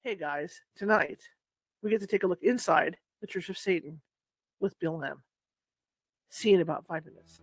Hey guys, tonight we get to take a look inside the Church of Satan with Bill Lamb. See you in about 5 minutes.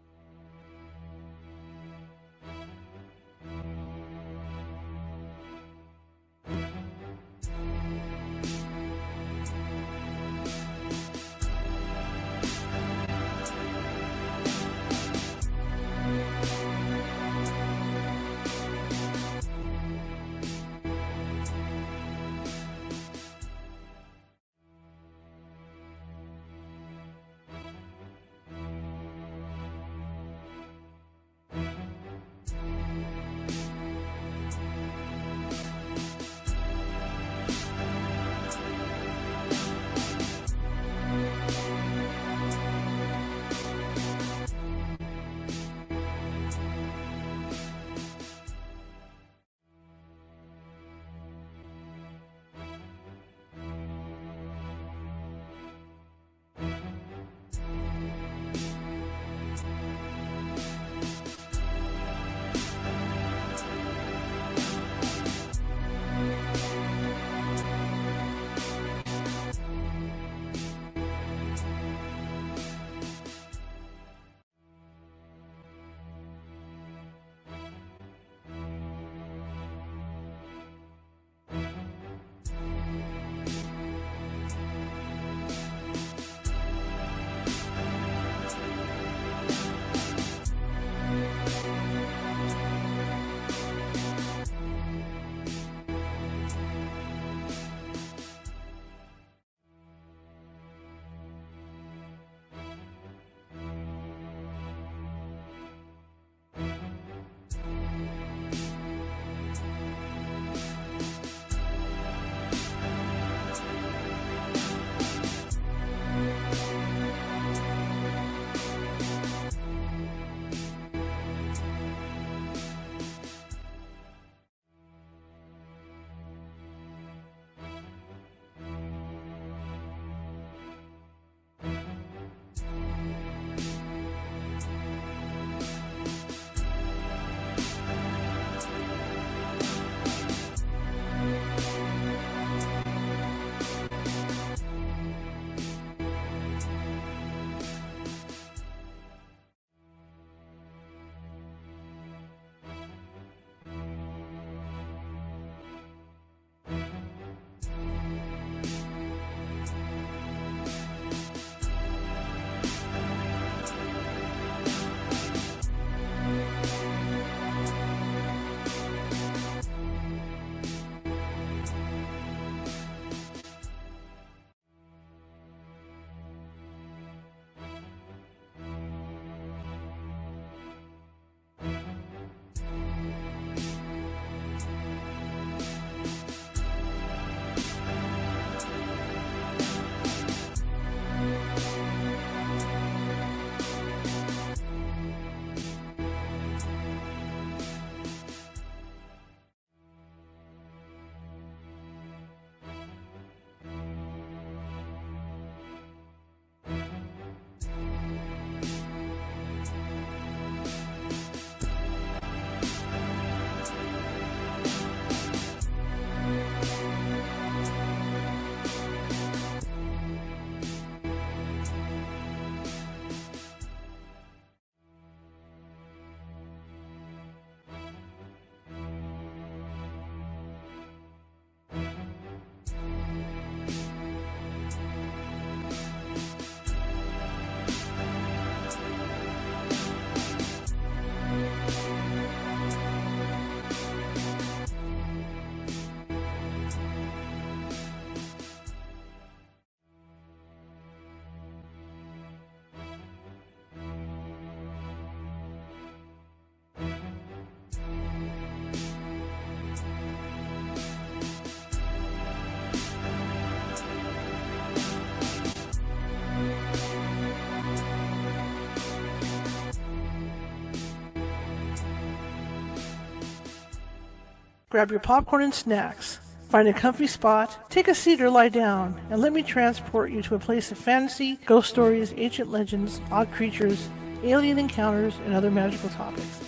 Grab your popcorn and snacks. Find a comfy spot, take a seat or lie down, and let me transport you to a place of fantasy, ghost stories, ancient legends, odd creatures, alien encounters, and other magical topics.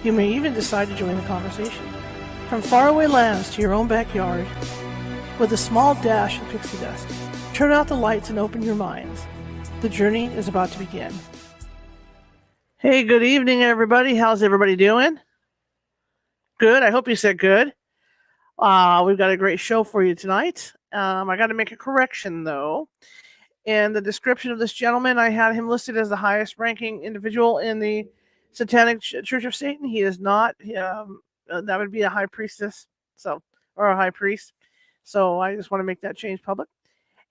You may even decide to join the conversation. From faraway lands to your own backyard, with a small dash of pixie dust. Turn out the lights and open your minds. The journey is about to begin. Hey, good evening, everybody. How's everybody doing? Good. I hope you said good. We've got a great show for you tonight. I got to make a correction, though. In the description of this gentleman, I had him listed as the highest ranking individual in the Satanic Church of Satan. He is not. That would be a high priestess, or a high priest. So I just want to make that change public.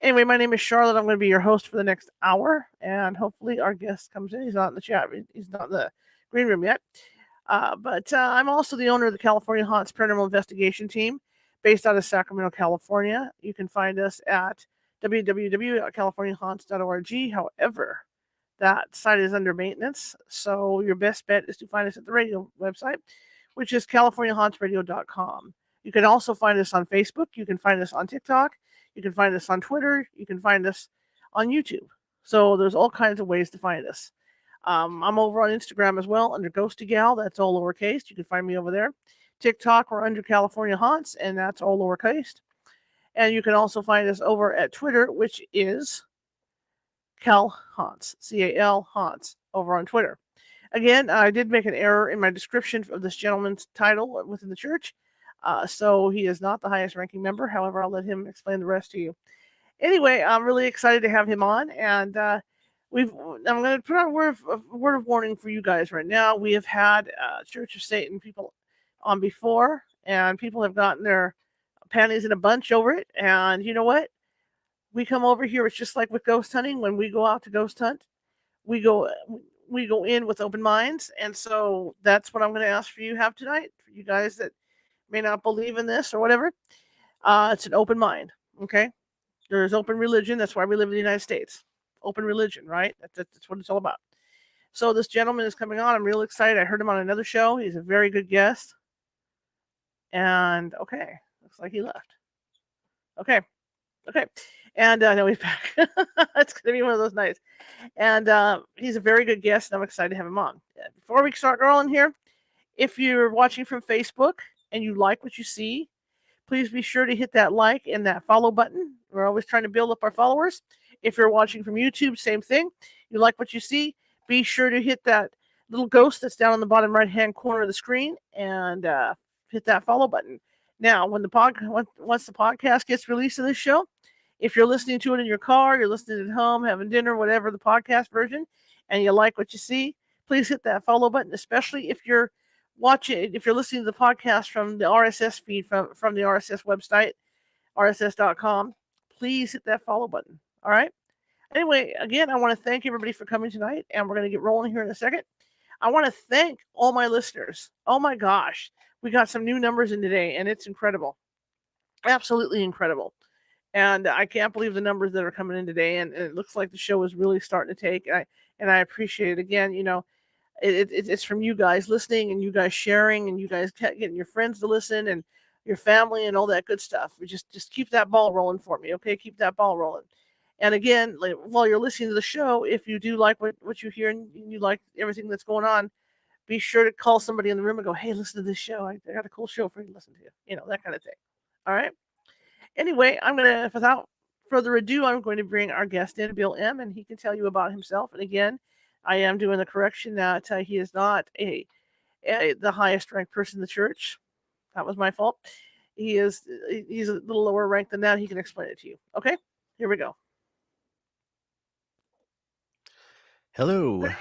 Anyway, my name is Charlotte. I'm going to be your host for the next hour, and hopefully our guest comes in. He's not in the chat. He's not in the green room yet. But I'm also the owner of the California Haunts Paranormal Investigation Team, based out of Sacramento, California. You can find us at www.californiahaunts.org. However, that site is under maintenance, so your best bet is to find us at the radio website, which is californiahauntsradio.com. You can also find us on Facebook. You can find us on TikTok. You can find us on Twitter. You can find us on YouTube. So there's all kinds of ways to find us. I'm over on Instagram as well under Ghosty Gal. That's all lowercase. You can find me over there. TikTok, we're under California Haunts, and that's all lowercase. And you can also find us over at Twitter, which is Cal Haunts, C-A-L Haunts, over on Twitter. Again, I did make an error in my description of this gentleman's title within the church. So he is not the highest ranking member. However, I'll let him explain the rest to you. Anyway, I'm really excited to have him on, and I'm going to put out a word of warning for you guys right now. We have had Church of Satan people on before, and people have gotten their panties in a bunch over it. And you know what? We come over here. It's just like with ghost hunting. When we go out to ghost hunt, we go in with open minds, and so that's what I'm going to ask for you have tonight. For you guys that may not believe in this or whatever, it's an open mind. Okay, there's open religion. That's why we live in the United States. Open religion, right? That's what it's all about. So this gentleman is coming on. I'm real excited. I heard him on another show. He's a very good guest. And okay, looks like he left. Okay, and no, he's back. It's gonna be one of those nights. And he's a very good guest, and I'm excited to have him on. Before we start rolling here, if you're watching from Facebook and you like what you see, please be sure to hit that like and that follow button. We're always trying to build up our followers. If you're watching from YouTube, same thing. You like what you see, be sure to hit that little ghost that's down in the bottom right-hand corner of the screen and hit that follow button. Now, once the podcast gets released in this show, if you're listening to it in your car, you're listening at home, having dinner, whatever, the podcast version, and you like what you see, please hit that follow button, especially if you're listening to the podcast from the RSS feed from the RSS website, rss.com, please hit that follow button. All right? Anyway, again, I want to thank everybody for coming tonight, and we're going to get rolling here in a second. I want to thank all my listeners. Oh my gosh, we got some new numbers in today, and it's incredible. Absolutely incredible. And I can't believe the numbers that are coming in today, and it looks like the show is really starting to take, and I appreciate it. Again, it's from you guys listening and you guys sharing and you guys getting your friends to listen and your family and all that good stuff. We just keep that ball rolling for me, okay? Keep that ball rolling. And again, while you're listening to the show, if you do like what you hear and you like everything that's going on, be sure to call somebody in the room and go, hey, listen to this show. I got a cool show for you to listen to. That kind of thing. All right? Anyway, without further ado, I'm going to bring our guest in, Bill M., and he can tell you about himself. And again, I am doing the correction that he is not the highest ranked person in the church. That was my fault. He's a little lower ranked than that. He can explain it to you. Okay? Here we go. Hello. Can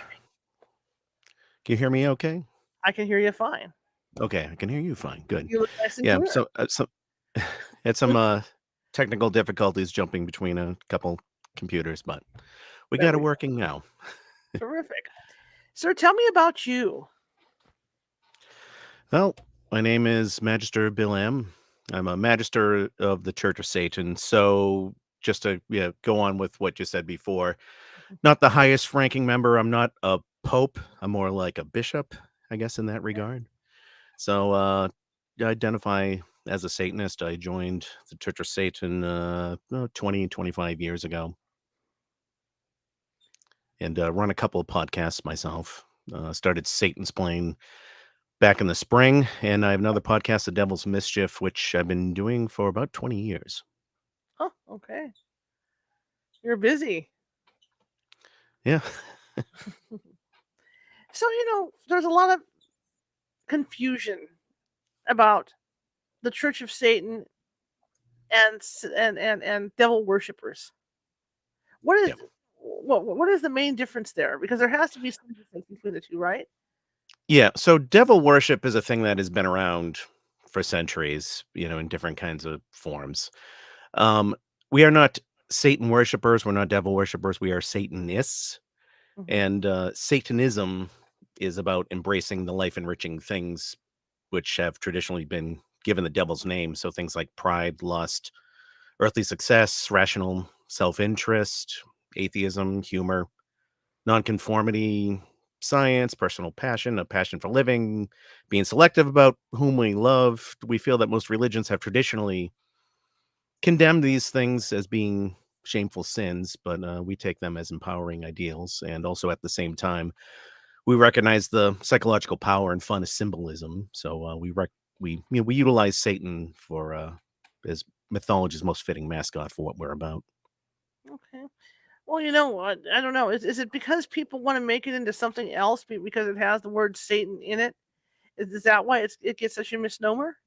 you hear me okay? I can hear you fine. Okay, I can hear you fine. Good. You look nice and clear. So had some technical difficulties jumping between a couple computers, but we got it working now. Terrific. Sir, tell me about you. Well, my name is Magister Bill M. I'm a Magister of the Church of Satan. So just to go on with what you said before, not the highest ranking member. I'm not a pope. I'm more like a bishop, I guess, in that regard. So I identify as a Satanist. I joined the Church of Satan 25 years ago. And run a couple of podcasts myself. Started Satan's Plane back in the spring. And I have another podcast, The Devil's Mischief, which I've been doing for about 20 years. Oh, okay. You're busy. Yeah. So, there's a lot of confusion about the Church of Satan and devil worshippers. What is Yeah. what is the main difference there? Because there has to be some difference between the two, right? Yeah. So devil worship is a thing that has been around for centuries, in different kinds of forms. Um, we are not Satan worshipers. We're not devil worshipers. We are Satanists. Hmm. And Satanism is about embracing the life enriching things which have traditionally been given the devil's name. So things like pride, lust, earthly success, rational self interest, atheism, humor, nonconformity, science, personal passion, a passion for living, being selective about whom we love. We feel that most religions have traditionally condemned these things as being shameful sins, but we take them as empowering ideals. And also at the same time, we recognize the psychological power and fun of symbolism. So we utilize Satan for as mythology's most fitting mascot for what we're about. Okay. Well, you know what? I don't know. Is it because people want to make it into something else because it has the word Satan in it? Is that why it gets such a misnomer?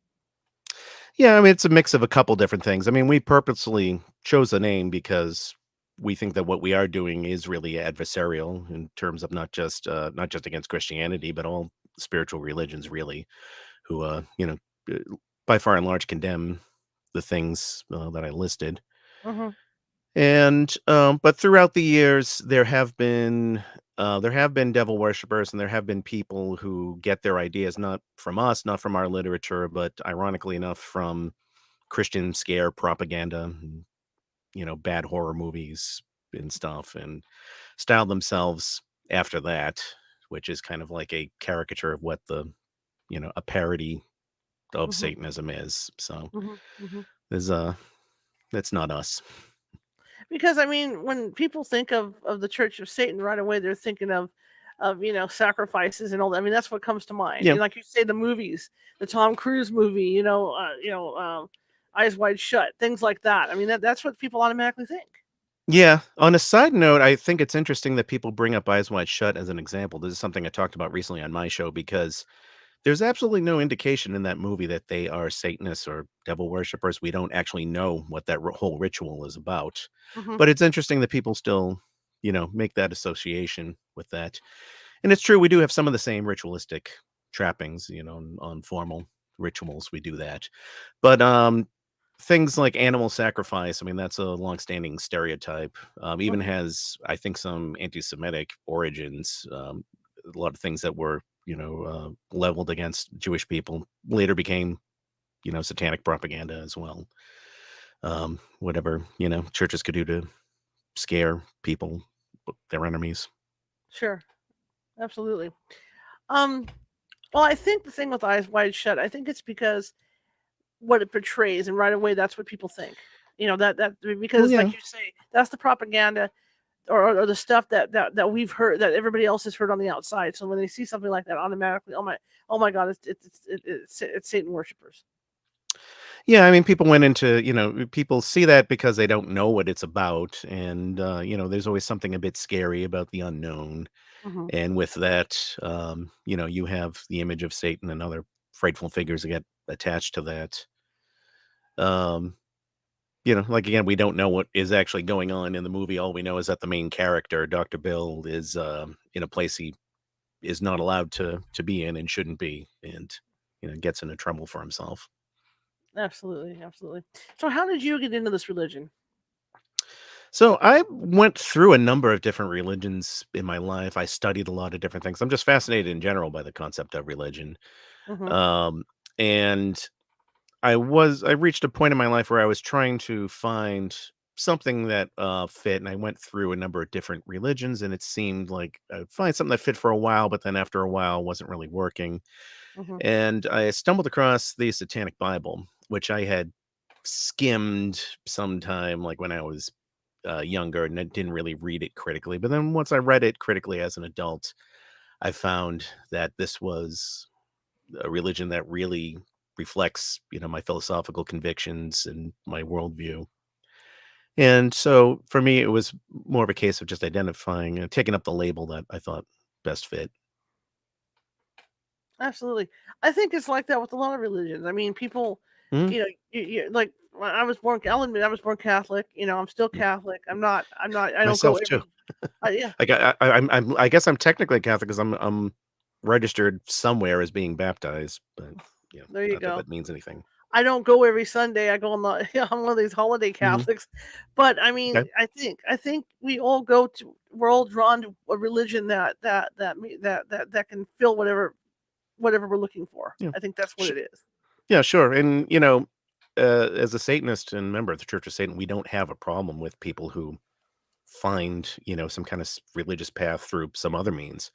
Yeah, I mean, it's a mix of a couple different things. I mean, we purposely chose the name because we think that what we are doing is really adversarial in terms of not just against Christianity, but all spiritual religions, really, who uh, by far and large condemn the things that I listed. Hmm. And but throughout the years, there have been devil worshippers, and there have been people who get their ideas not from us, not from our literature, but ironically enough, from Christian scare propaganda, and, bad horror movies and stuff, and style themselves after that, which is kind of like a caricature of what a parody of Hmm. Satanism is. So Hmm. Hmm. there's that's not us. Because I mean, when people think of the Church of Satan, right away they're thinking of sacrifices and all that. I mean, that's what comes to mind. Yeah. And like you say, the movies, the Tom Cruise movie, Eyes Wide Shut, things like that. I mean, that's what people automatically think. Yeah. On a side note, I think it's interesting that people bring up Eyes Wide Shut as an example. This is something I talked about recently on my show because there's absolutely no indication in that movie that they are Satanists or devil worshippers. We don't actually know what that whole ritual is about. Hmm. But it's interesting that people still, make that association with that. And it's true, we do have some of the same ritualistic trappings, on formal rituals. We do that. But things like animal sacrifice, I mean, that's a longstanding stereotype. Even Hmm. has, I think, some anti-Semitic origins. A lot of things that were, leveled against Jewish people later became, satanic propaganda as well. Whatever, churches could do to scare people, their enemies. Sure, absolutely. Um, well, I think the thing with Eyes Wide Shut, I think it's because what it portrays, and right away that's what people think. That Well, because, yeah. like you say, that's the propaganda or the stuff that we've heard that everybody else has heard on the outside. So when they see something like that, automatically, oh my God, it's Satan worshippers. Yeah, I mean, people went into, people see that because they don't know what it's about. And, there's always something a bit scary about the unknown. Hmm. And with that, you have the image of Satan and other frightful figures that get attached to that. Um, like again, we don't know what is actually going on in the movie. All we know is that the main character, Dr. Bill, is in a place he is not allowed to be in and shouldn't be, and gets into trouble for himself. Absolutely, absolutely. So how did you get into this religion? So I went through a number of different religions in my life. I studied a lot of different things. I'm just fascinated in general by the concept of religion. Hmm. Um, and I reached a point in my life where I was trying to find something that fit, and I went through a number of different religions, and it seemed like I'd find something that fit for a while, but then after a while wasn't really working. Hmm. And I stumbled across the Satanic Bible, which I had skimmed sometime like when I was younger, and I didn't really read it critically. But then once I read it critically as an adult, I found that this was a religion that really reflects, my philosophical convictions and my worldview. And so for me, it was more of a case of just identifying and taking up the label that I thought best fit. Absolutely. I think it's like that with a lot of religions. I mean, people, Mhm. like when I was born. I'll admit I was born Catholic. I'm still Mm. Catholic. I'm not. I'm not. I don't go Myself too. every. Yeah. Like I guess I'm technically Catholic because I'm registered somewhere as being baptized, but There you not that go. that means anything. I don't go every Sunday. I go on the. I'm one of these holiday Mhm. Catholics, but I mean, Okay. I think we all go to. We're all drawn to a religion that can fill whatever we're looking for. Yeah. I think that's what Sh- it is. yeah, sure. And as a Satanist and member of the Church of Satan, we don't have a problem with people who find some kind of religious path through some other means.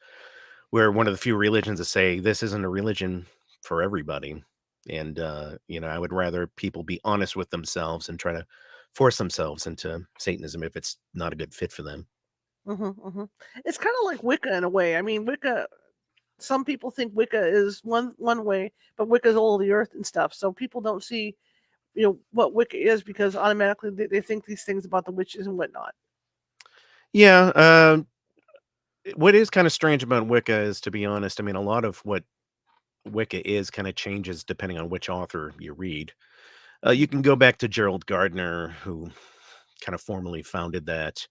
We're one of the few religions that say this isn't a religion for everybody. And, I would rather people be honest with themselves and try to force themselves into Satanism if it's not a good fit for them. It's kind of like Wicca in a way. I mean, Wicca. Some people think Wicca is one way, but Wicca is all of the earth and stuff. So people don't see what Wicca is because automatically they think these things about the witches and whatnot. Yeah. What is kind of strange about Wicca is, to be honest, I mean, a lot of what Wicca is kind of changes depending on which author you read. You Mhm, can go back to Gerald Gardner, who kind of formally founded that.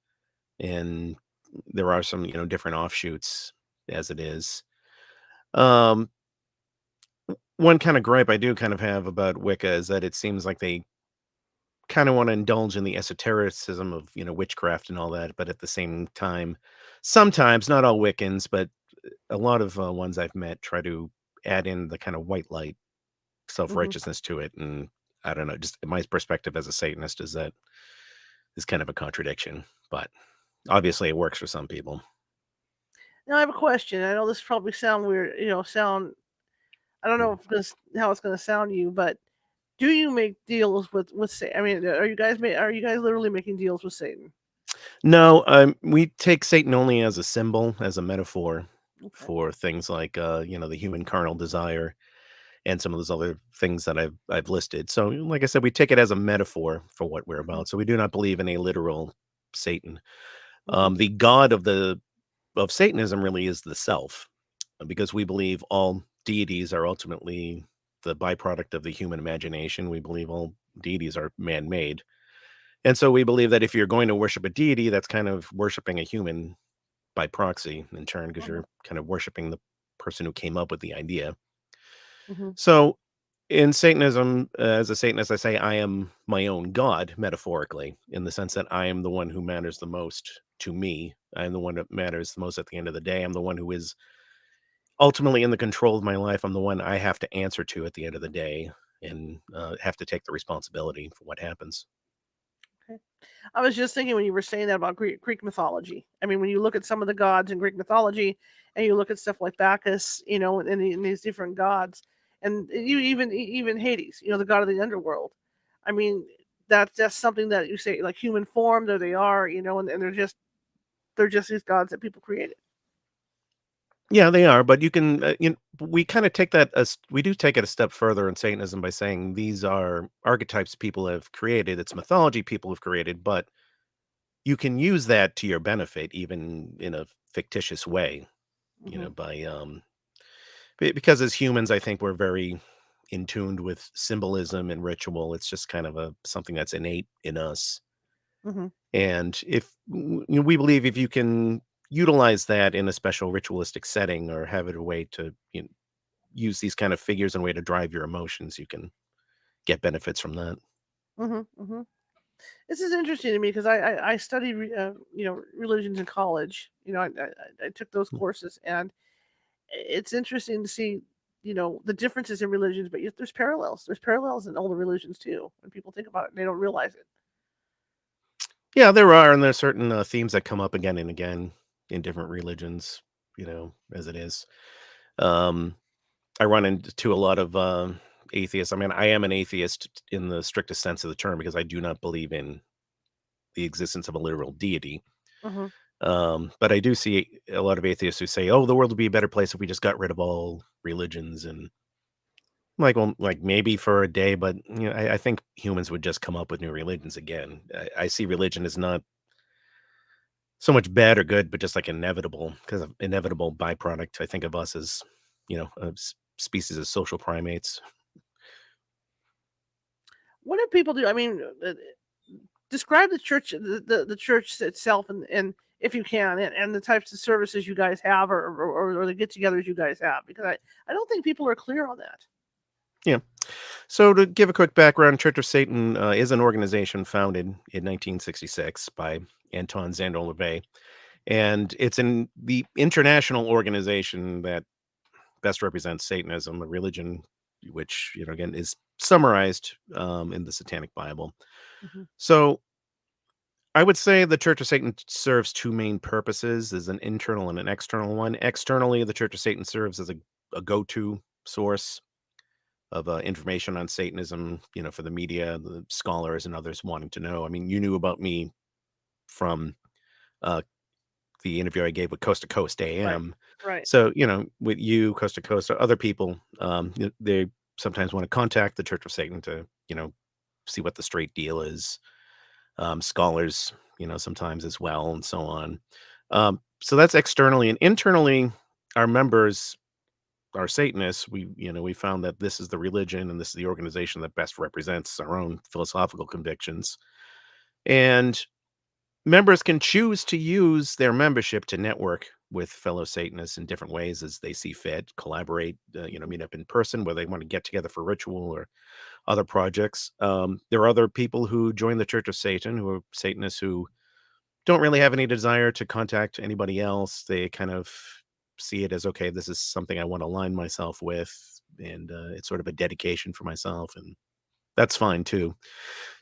And there are some, different offshoots as it is. Um, One kind of gripe I do kind of have about Wicca is that it seems like they kind of want to indulge in the esotericism of, witchcraft and all that, but at the same time, sometimes, not all Wiccans, but a lot of ones I've met try to add in the kind of white light mhm. self-righteousness to it. And I don't know, just my perspective as a Satanist is that is kind of a contradiction, but obviously it works for some people. Now I have a question. I know this probably sound weird. Sound. I don't know Mm. if how it's going to sound to you, but do you make deals with Satan? I mean, are you guys literally making deals with Satan? No, we take Satan only as a symbol, as a metaphor Okay. for things like, the human carnal desire and some of those other things that I've listed. So, like I said, we take it as a metaphor for what we're Mhm, about. So we do not believe in a literal Satan. mhm, The god of Satanism really is the self, because we believe all deities are ultimately the byproduct of the human imagination. We believe all deities are man-made. And so we believe that if you're going to worship a deity, that's kind of worshiping a human by proxy in turn, because mhm, you're kind of worshiping the person who came up with the idea. mhm, So in Satanism, as a Satanist, I say I am my own God, metaphorically, in the sense that I am the one who matters the most to me. I am the one that matters the most at the end of the day. I'm the one who is ultimately in the control of my life. I'm the one I have to answer to at the end of the day and have to take the responsibility for what happens. okay. I was just thinking when you were saying that about Greek mythology. I mean, when you look at some of the gods in Greek mythology, and you look at stuff like Bacchus, and these different gods, and you even Hades, the god of the underworld. I mean, that's just something that you say like human form. There they are, and they're just these gods that people created. Yeah, they are, but you can, we kind of take that as we do take it a step further in Satanism by saying these are archetypes people have created. It's mythology people have created, but you can use that to your benefit, even in a fictitious way, Hmm. by, because as humans, I think we're very in tuned with symbolism and ritual. It's just kind of something that's innate in us. Hmm. And if we believe if you can utilize that in a special ritualistic setting or have it a way to, use these kind of figures and way to drive your emotions, you can get benefits from that. Hmm. Hmm. This is interesting to me because I studied religions in college. I took those Mm. courses, and it's interesting to see the differences in religions, but yet there's parallels in all the religions too when people think about it, they don't realize it. Yeah, there are, and there's certain themes that come up again and again in different religions, as it is. Um, I run into a lot of atheists. I mean, I am an atheist in the strictest sense of the term because I do not believe in the existence of a literal deity. Hmm. But I do see a lot of atheists who say, "Oh, the world would be a better place if we just got rid of all religions." And Like maybe for a day, but I think humans would just come up with new religions again. I see religion as not so much bad or good, but just like inevitable because of inevitable byproduct. I think of us as, a species of social primates. What do people do? I mean, describe the church, the church itself, and if you can, and the types of services you guys have, or the get-togethers you guys have, because I don't think people are clear on that. Yeah. So to give a quick background, Church of Satan is an organization founded in 1966 by Anton Szandor LaVey, and it's the international organization that best represents Satanism, a religion which, again, is summarized in the Satanic Bible. Hmm. So I would say the Church of Satan serves two main purposes. There's an internal and an external one. Externally, the Church of Satan serves as a go-to source of information on Satanism, for the media, the scholars, and others wanting to know. I mean, you knew about me from uh, the interview I gave with Coast to Coast Right, AM. right. So, with you, Coast to Coast, or other people, they sometimes want to contact the Church of Satan to, see what the straight deal is. Scholars, sometimes as well, and so on. So that's externally, and internally, our members are Satanists. We found that this is the religion and this is the organization that best represents our own philosophical convictions. And members can choose to use their membership to network with fellow Satanists in different ways as they see fit, collaborate, meet up in person where they want to get together for ritual or other projects. There are other people who join the Church of Satan who are Satanists who don't really have any desire to contact anybody else. They kind of see it as, okay, this is something I want to align myself with, and it's sort of a dedication for myself, and that's fine too.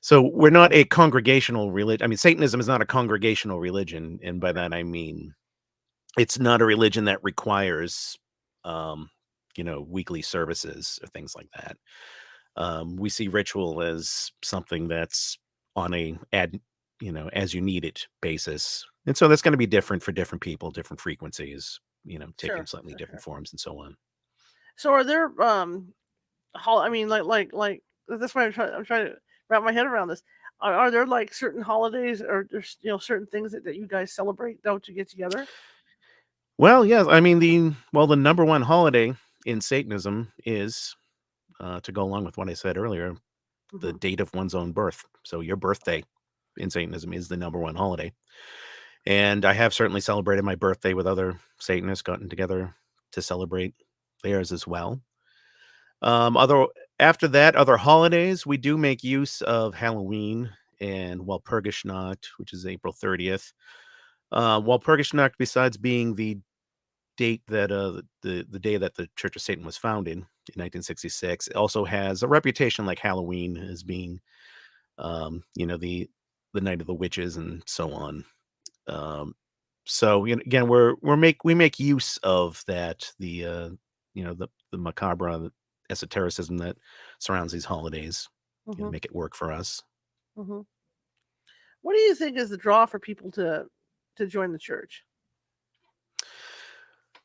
So we're not a congregational religion. I mean, Satanism is not a congregational religion, and by that I mean it's not a religion that requires, um, weekly services or things like that. We see ritual as something that's on as you need it basis. And so that's going to be different for different people, different frequencies, taking Sure, slightly sure, different sure. forms and so on. So are there I mean, like that's why I'm trying to wrap my head around this. Are there like certain holidays, or there's certain things that you guys celebrate though to get together? Well, yes, I mean the number one holiday in Satanism is to go along with what I said earlier, the Hmm. date of one's own birth. So your birthday in Satanism is the number one holiday. And I have certainly celebrated my birthday with other Satanists, gotten together to celebrate theirs as well. Other After that, other holidays, we do make use of Halloween and Walpurgisnacht, which is April 30th. Walpurgisnacht, besides being the date that the day that the Church of Satan was founded in 1966, it also has a reputation like Halloween as being, the night of the witches and so on. Um, so again, we make use of that the macabre, the esotericism that surrounds these holidays, Hmm. make it work for us. Hmm. What do you think is the draw for people to join the church?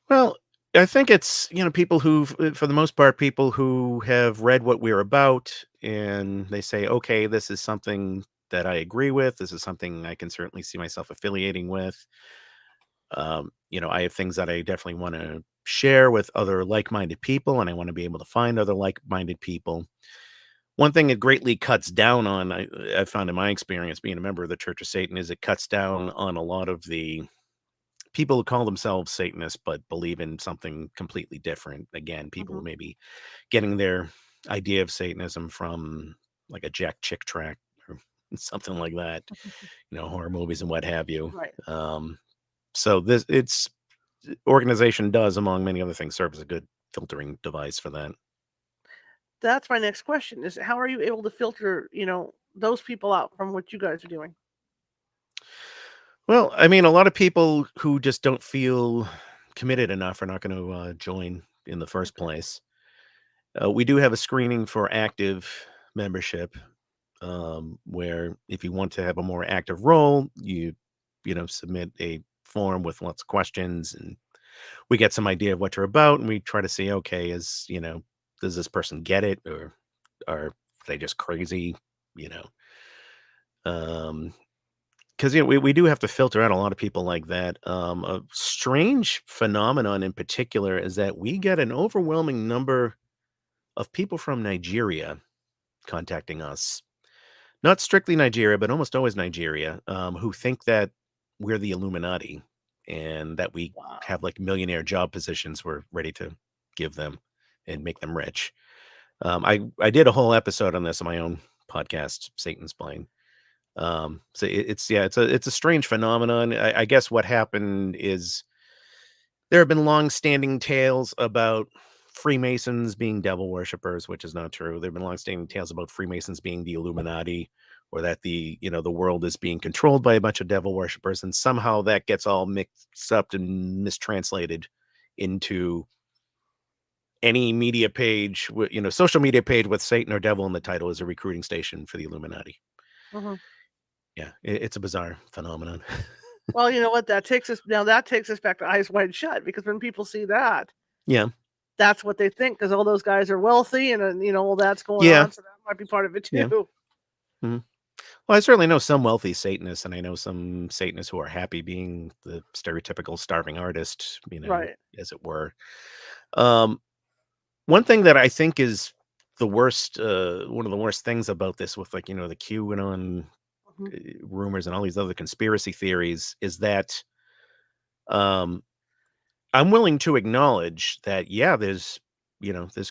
Well, I think it's people who, for the most part, people who have read what we're about, and they say, okay, this is something that I agree with. This is something I can certainly see myself affiliating with. I have things that I definitely want to share with other like-minded people, and I want to be able to find other like-minded people. One thing it greatly cuts down on, I found in my experience being a member of the Church of Satan, is it cuts down on a lot of the people who call themselves Satanists but believe in something completely different. Again, people Hmm. who may be getting their idea of Satanism from like a Jack Chick track or something like that, horror movies and what have you. Right. Um, so this it's organization does, among many other things, serve as a good filtering device for that. That's my next question: is how are you able to filter those people out from what you guys are doing? Well, I mean, a lot of people who just don't feel committed enough are not going to join in the first Okay. place. We do have a screening for active membership, where if you want to have a more active role, you submit a form with lots of questions, and we get some idea of what you're about, and we try to see, okay, is does this person get it, or are they just crazy? You know, because we do have to filter out a lot of people like that. A strange phenomenon in particular is that we get an overwhelming number of people from Nigeria contacting us. Not strictly Nigeria, but almost always Nigeria, who think that we're the Illuminati and that we Wow. have like millionaire job positions we're ready to give them and make them rich. I did a whole episode on this on my own podcast, Satan's Plane. So it's yeah, it's a strange phenomenon. I guess what happened is there have been long-standing tales about Freemasons being devil worshippers, which is not true. There have been long-standing tales about Freemasons being the Illuminati, or that the world is being controlled by a bunch of devil worshippers, and somehow that gets all mixed up and mistranslated into any media page, social media page with Satan or devil in the title is a recruiting station for the Illuminati. Mhm. Yeah, it's a bizarre phenomenon. Well, you know what? That takes us back to Eyes Wide Shut, because when people see that, Yeah, that's what they think, because all those guys are wealthy, and all that's going yeah, on, so that might be part of it yeah. too. Mhm. Well, I certainly know some wealthy Satanists, and I know some Satanists who are happy being the stereotypical starving artist, Right. as it were. Um, One thing that I think is one of the worst things about this, with like the QAnon Mhm. rumors and all these other conspiracy theories, is that um, I'm willing to acknowledge that, yeah, there's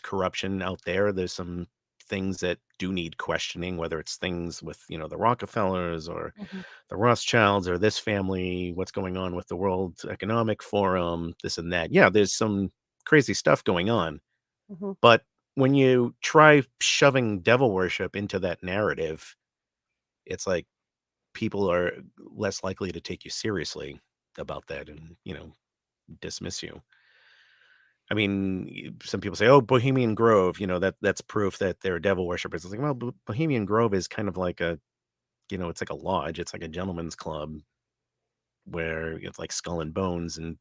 corruption out there. There's some things that do need questioning, whether it's things with the Rockefellers or Mhm. the Rothschilds or this family, what's going on with the World Economic Forum, this and that. Yeah, there's some crazy stuff going on. Mhm. But when you try shoving devil worship into that narrative, it's like people are less likely to take you seriously about that and, dismiss you. I mean, some people say, "Oh, Bohemian Grove, that's proof that they're devil worshippers." It's like, well, Bohemian Grove is kind of like it's like a lodge. It's like a gentleman's club where it's like Skull and Bones and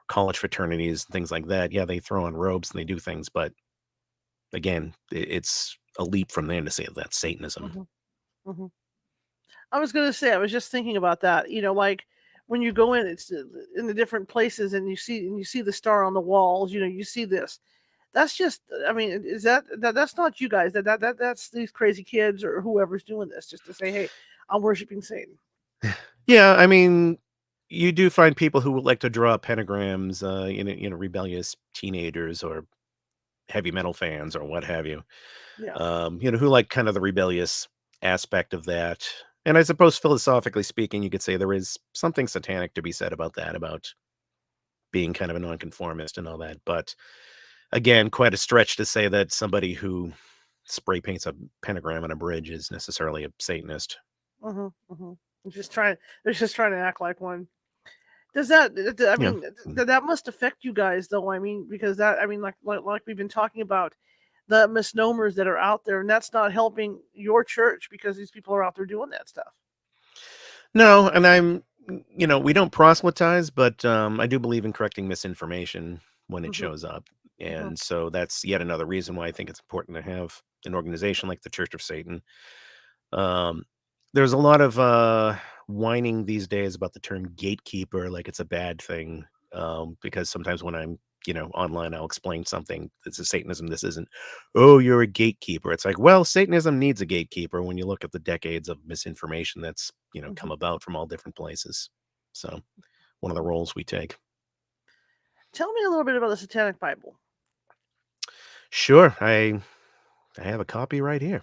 college fraternities and things like that. Yeah, they throw on robes and they do things, but again, it's a leap from there to say that's Satanism. Mhm. Mhm. I was gonna say, I was just thinking about that. Like when you go in, it's in the different places, and you see the star on the walls. You see this. That's just. I mean, is that's not you guys. That's these crazy kids or whoever's doing this, just to say, hey, I'm worshiping Satan. Yeah, I mean, you do find people who would like to draw pentagrams, rebellious teenagers or heavy metal fans or what have you. Yeah. Who like kind of the rebellious aspect of that. And I suppose philosophically speaking, you could say there is something satanic to be said about that, about being kind of a nonconformist and all that. But again, quite a stretch to say that somebody who spray paints a pentagram on a bridge is necessarily a Satanist. Mhm. Mhm. They're just trying to act like one. Does that? I Yeah. mean, Mm. that must affect you guys, though. I mean, because that. I mean, like we've been talking about, the misnomers that are out there, and that's not helping your church, because these people are out there doing that stuff. No, and we don't proselytize, but I do believe in correcting misinformation when it Mhm. shows up. Mhm. And so that's yet another reason why I think it's important to have an organization like the Church of Satan. Um, there's a lot of whining these days about the term gatekeeper, like it's a bad thing. Because sometimes when I'm, online, I'll explain something. This is Satanism. This isn't. Oh, you're a gatekeeper. It's like, well, Satanism needs a gatekeeper when you look at the decades of misinformation that's, come Mhm. about from all different places. So one of the Mhm. roles we take. Tell me a little bit about the Satanic Bible. Sure. I have a copy right here.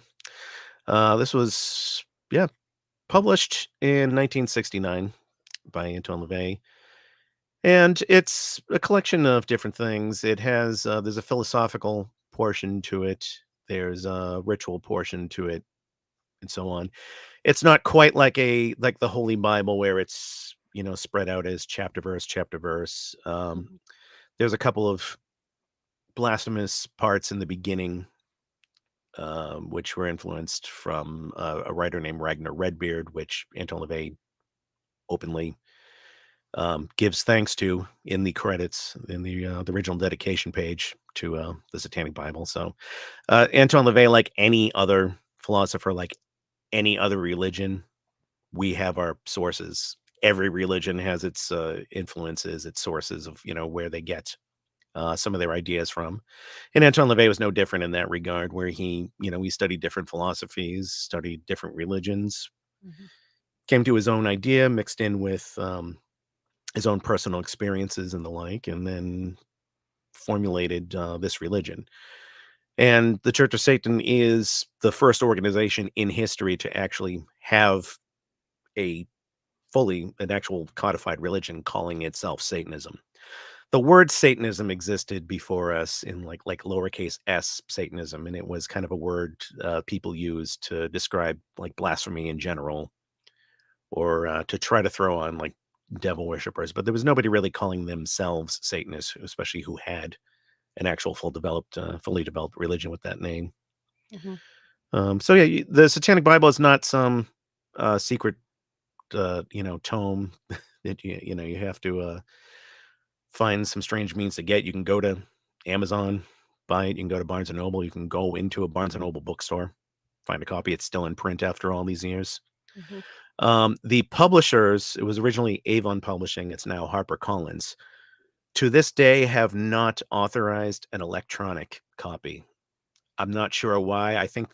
This was, yeah, published in 1969 by Anton LaVey. And it's a collection of different things. It has there's a philosophical portion to it. There's a ritual portion to it, and so on. It's not quite like the Holy Bible where it's spread out as chapter verse, chapter verse. Mhm. There's a couple of blasphemous parts in the beginning, which were influenced from a writer named Ragnar Redbeard, which Anton LaVey openly gives thanks to in the credits in the original dedication page to the Satanic Bible. So Anton LaVey, like any other philosopher, like any other religion, we have our sources. Every religion has its influences, its sources of where they get some of their ideas from. And Anton LaVey was no different in that regard, where he studied different philosophies, studied different religions, Mhm. came to his own idea, mixed in with his own personal experiences and the like, and then formulated this religion. And the Church of Satan is the first organization in history to actually have a an actual codified religion calling itself Satanism. The word Satanism existed before us in like lowercase s Satanism, and it was kind of a word people used to describe like blasphemy in general, or to try to throw on like devil worshippers. But there was nobody really calling themselves Satanists, especially who had an actual fully developed religion with that name. Mhm. So yeah, the Satanic Bible is not some secret, tome that you have to find some strange means to get. You can go to Amazon, buy it. You can go to Barnes and Noble. You can go into a Barnes and Noble bookstore, find a copy. It's still in print after all these years. Mhm. The publishers, it was originally Avon Publishing. It's now HarperCollins. To this day, have not authorized an electronic copy. I'm not sure why. I think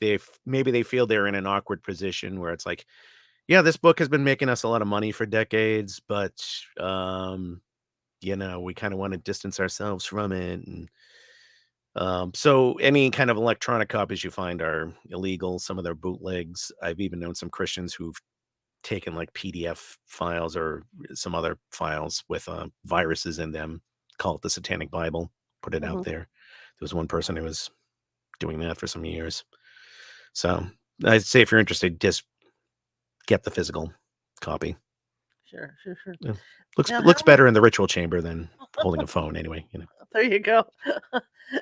maybe they feel they're in an awkward position where it's like, yeah, this book has been making us a lot of money for decades, but we kind of want to distance ourselves from it. And so any kind of electronic copies you find are illegal. Some of their bootlegs. I've even known some Christians who've taken like PDF files or some other files with viruses in them, call it the Satanic Bible, put it out Mhm. there. There was one person who was doing that for some years. So I'd say if you're interested, just get the physical copy. Sure, sure, sure. Yeah. Looks Now, looks better in the ritual chamber than holding a phone anyway. there you go.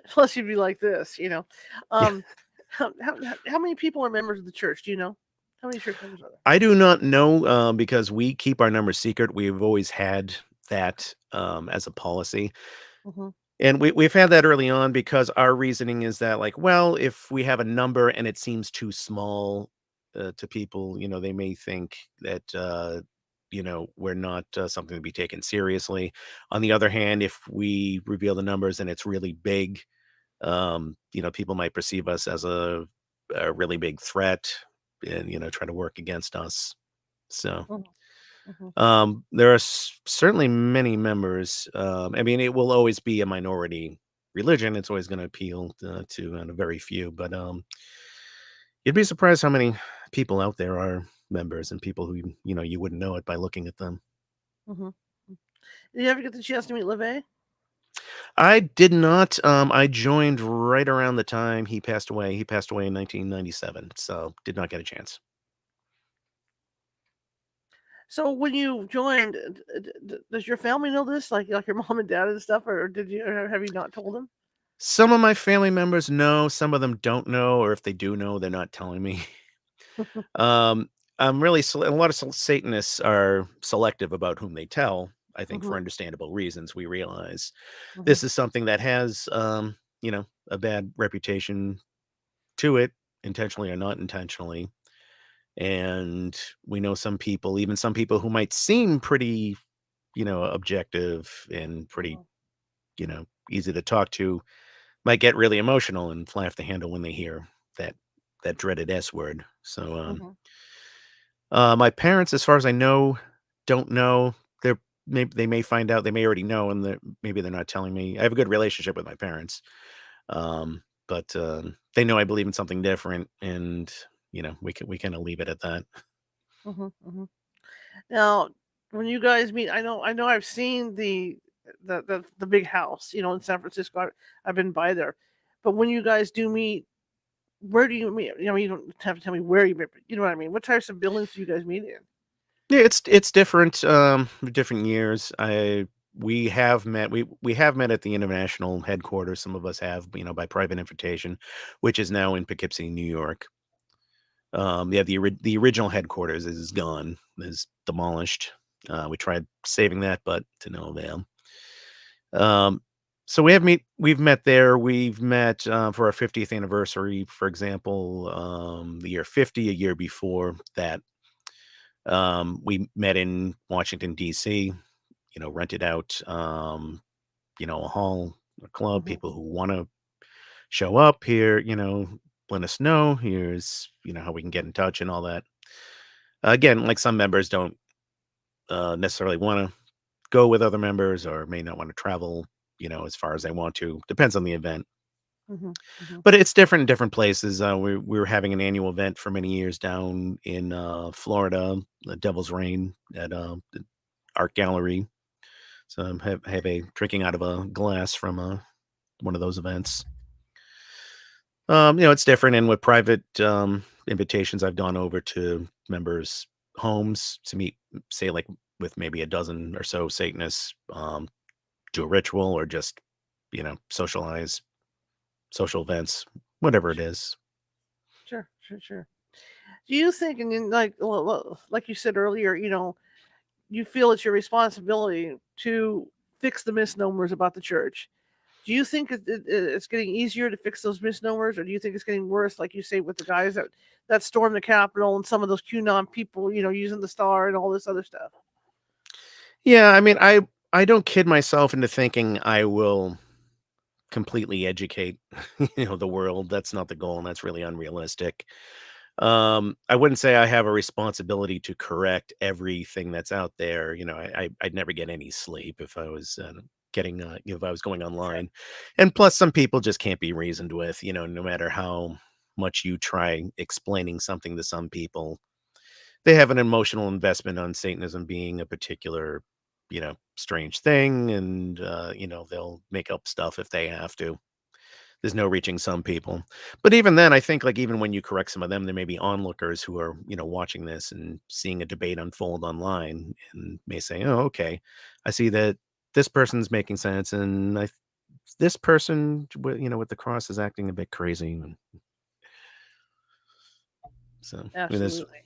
Plus, you'd be like this, you know. Yeah. Um, how many people are members of the church? Do you know? How many church members are there? I do not know because we keep our numbers secret. We've always had that as a policy. Mhm. And we've had that early on because our reasoning is that, like, well, if we have a number and it seems too small to people, they may think that, we're not something to be taken seriously. On the other hand, if we reveal the numbers and it's really big, people might perceive us as a really big threat and, try to work against us. So. Mhm. Mhm. There are certainly many members. I mean, it will always be a minority religion. It's always going to appeal to a very few. But you'd be surprised how many people out there are members and people who you wouldn't know it by looking at them. Mhm. Did you ever get the chance to meet LeVay? I did not. I joined right around the time he passed away. He passed away in 1997, so did not get a chance. So when you joined, does your family know this, like your mom and dad and stuff, or or have you not told them? Some of my family members know, some of them don't know, or if they do know, they're not telling me. Um, I'm really a lot of Satanists are selective about whom they tell. I think for Mhm. understandable reasons. We realize Mhm. this is something that has, a bad reputation to it, intentionally or not intentionally. And we know some people, even some people who might seem pretty, objective and pretty, Mhm. easy to talk to, might get really emotional and fly off the handle when they hear that dreaded S word. So, Mhm. my parents, as far as I know, don't know. They may find out. They may already know, and maybe they're not telling me. I have a good relationship with my parents, but they know I believe in something different, and we kind of leave it at that. Mhm. Mhm. Now, when you guys meet, I know I've seen the big house, in San Francisco. I've been by there, but when you guys do meet, where do you meet? You don't have to tell me where you meet, but you know what I mean. What types of buildings do you guys meet in? Yeah, it's different. Different years. We have met at the international headquarters. Some of us have, by private invitation, which is now in Poughkeepsie, New York. Yeah, the original headquarters is gone, is demolished. We tried saving that, but to no avail. Um, so we've met there. We've met for our 50th anniversary, for example, the year 50, a year before that. We met in Washington D.C. Rented out, a hall, a club. Hmm. People who want to show up here, let us know. Here's how we can get in touch and all that. Again, like some members don't necessarily want to go with other members or may not want to travel, as far as they want to. Depends on the event. Hmm. Hmm. But it's different in different places. We were having an annual event for many years down in Florida, the Devil's Rain at the art gallery. So have a drinking out of a glass from one of those events. It's different. And with private invitations, I've gone over to members' homes to meet, say, like with maybe a dozen or so Satanists, do a ritual or just, socialize, social events, whatever it is. Sure, sure, sure. Do you think, and then, like you said earlier, you feel it's your responsibility to fix the misnomers about the church? Do you think it's getting easier to fix those misnomers, or do you think it's getting worse, like you say, with the guys that stormed the Capitol and some of those QAnon people, using the star and all this other stuff? Yeah, I mean, I don't kid myself into thinking I will completely educate, the world. That's not the goal, and that's really unrealistic. I wouldn't say I have a responsibility to correct everything that's out there. I'd never get any sleep if I was if I was going Sure, online. And plus, some people just can't be reasoned with. No matter how much you try explaining something to some people, they have an emotional investment on Satanism being a particular, strange thing, and they'll make up stuff if they have to. There's no reaching some people. But even then, I think, like, even when you correct some of them, there may be onlookers who are, watching this and seeing a debate unfold online and may say, "Oh, okay. I see that this person's making sense, and this person, with the cross is acting a bit crazy." And so, I mean, that's absolutely.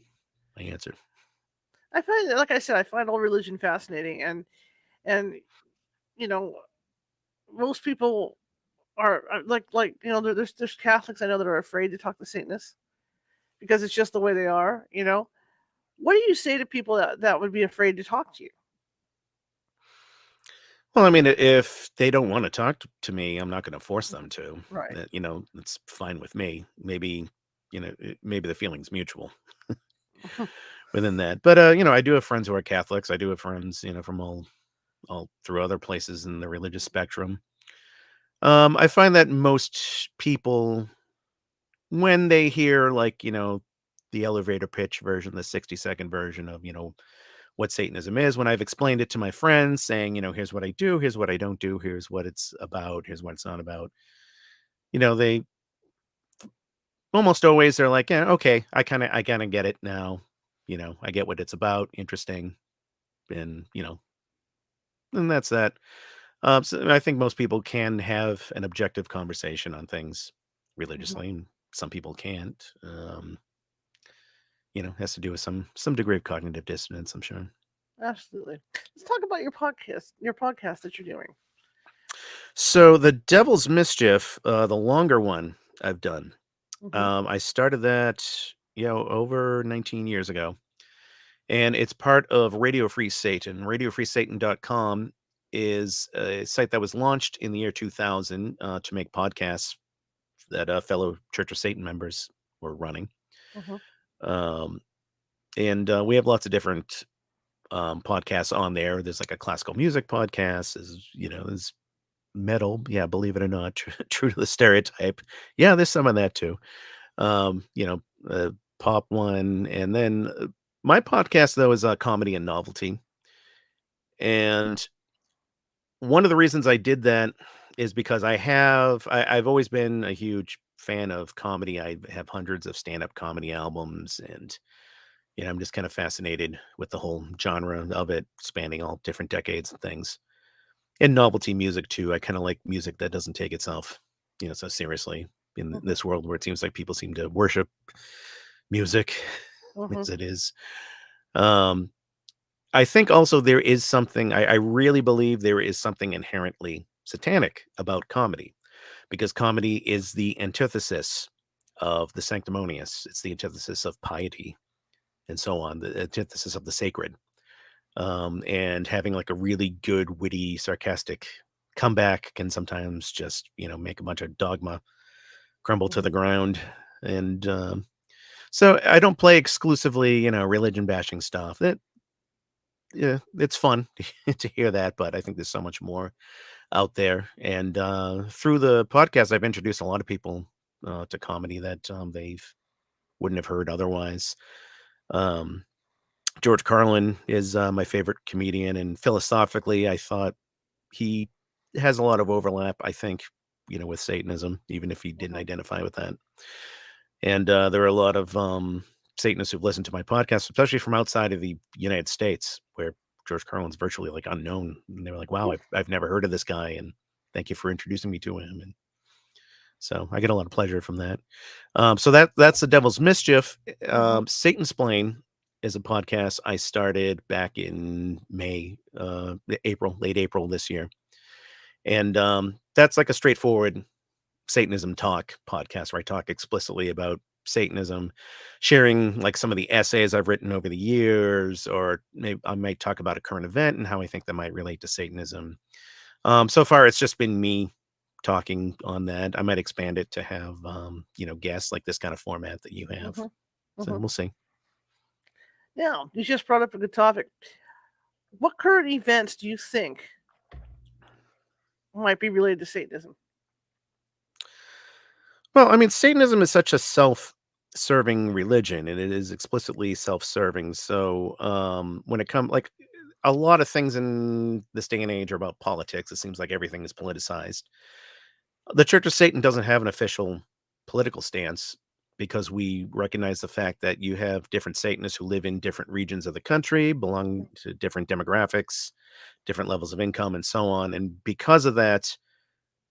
my answer. I find, like I said, I find all religion fascinating, and you know, most people are like there's Catholics I know that are afraid to talk to Satanists because it's just the way they are. What do you say to people that would be afraid to talk to you? Well, I mean, if they don't want to talk to me, I'm not going to force them to. Right. It's fine with me. Maybe, maybe the feeling's mutual within that. But I do have friends who are Catholics. I do have friends, from all through other places in the religious spectrum. I find that most people, when they hear, like, the elevator pitch version, the 60-second version of, what Satanism is, when I've explained it to my friends, saying, here's what I do, here's what I don't do, here's what it's about, here's what it's not about, they almost always are like, yeah, okay, I kind of get it now. I get what it's about. Interesting. And, and that's that. So I think most people can have an objective conversation on things Mhm. religiously, and some people can't. Has to do with some degree of cognitive dissonance, I'm sure. Absolutely. Let's talk about your podcast that you're doing. So the Devil's Mischief, the longer one I've done. Hmm. I started that, over 19 years ago, and it's part of Radio Free Satan. RadioFreeSatan.com is a site that was launched in the year 2000 to make podcasts that fellow Church of Satan members were running. Hmm. Um, and we have lots of different podcasts on there. There's like a classical music podcast. There's metal. Yeah, believe it or not, true to the stereotype. Yeah, there's some of that too. Um, you know, pop one, and then my podcast though is comedy and novelty. And one of the reasons I did that is because I've always been a huge fan of comedy. I have hundreds of stand-up comedy albums, and I'm just kind of fascinated with the whole genre of it, spanning all different decades and things. And novelty music too. I kind of like music that doesn't take itself, so seriously in Hmm. this world where it seems like people seem to worship music Hmm. as it is. Um, I think also there is something I really believe there is something inherently satanic about comedy, because comedy is the antithesis of the sanctimonious. It's the antithesis of piety and so on, the antithesis of the sacred. And having like a really good, witty, sarcastic comeback can sometimes just, make a bunch of dogma crumble to Hmm. the ground. And so I don't play exclusively, religion bashing stuff. Yeah, it's fun to hear that, but I think there's so much more out there. And through the podcast, I've introduced a lot of people to comedy that they wouldn't have heard otherwise. Um, George Carlin is my favorite comedian, and philosophically, I thought he has a lot of overlap. I think, with Satanism, even if he didn't Hmm. identify with that. And there are a lot of Satanists who've listened to my podcast, especially from outside of the United States, where George Carlin's virtually like unknown. And they were like, "Wow, I've never heard of this guy," and thank you for introducing me to him. And so I get a lot of pleasure from that. So that's the Devil's Mischief. Hmm. Satan's Plane is a podcast I started back in May, late April this year, and that's like a straightforward Satanism talk podcast where I talk explicitly about Satanism, sharing like some of the essays I've written over the years, or maybe I might talk about a current event and how I think that might relate to Satanism. So far, it's just been me talking on that. I might expand it to have, guests like this kind of format that you have. Hmm. So Hmm. we'll see. Now, you just brought up a good topic. What current events do you think might be related to Satanism? Well, I mean, Satanism is such a self-serving religion, and it is explicitly self-serving. So, when it comes like a lot of things in this day and age are about politics. It seems like everything is politicized. The Church of Satan doesn't have an official political stance because we recognize the fact that you have different Satanists who live in different regions of the country, belong to different demographics, different levels of income, and so on. And because of that,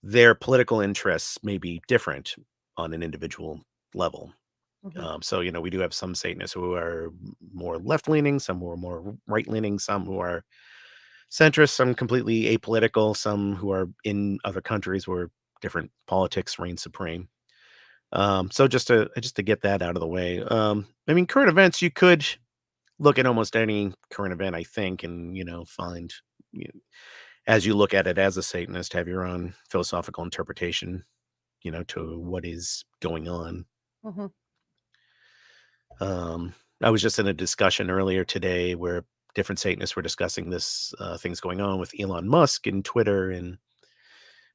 their political interests may be different on an individual level. Hmm. So, we do have some Satanists who are more left leaning, some who are more right leaning, some who are centrist, some completely apolitical, some who are in other countries where different politics reign supreme. So just to get that out of the way. I mean, current events, you could look at almost any current event, I think, and find you know, as you look at it as a Satanist, have your own philosophical interpretation, to what is going on. Hmm. Um, I was just in a discussion earlier today where different Satanists were discussing this things going on with Elon Musk and Twitter, and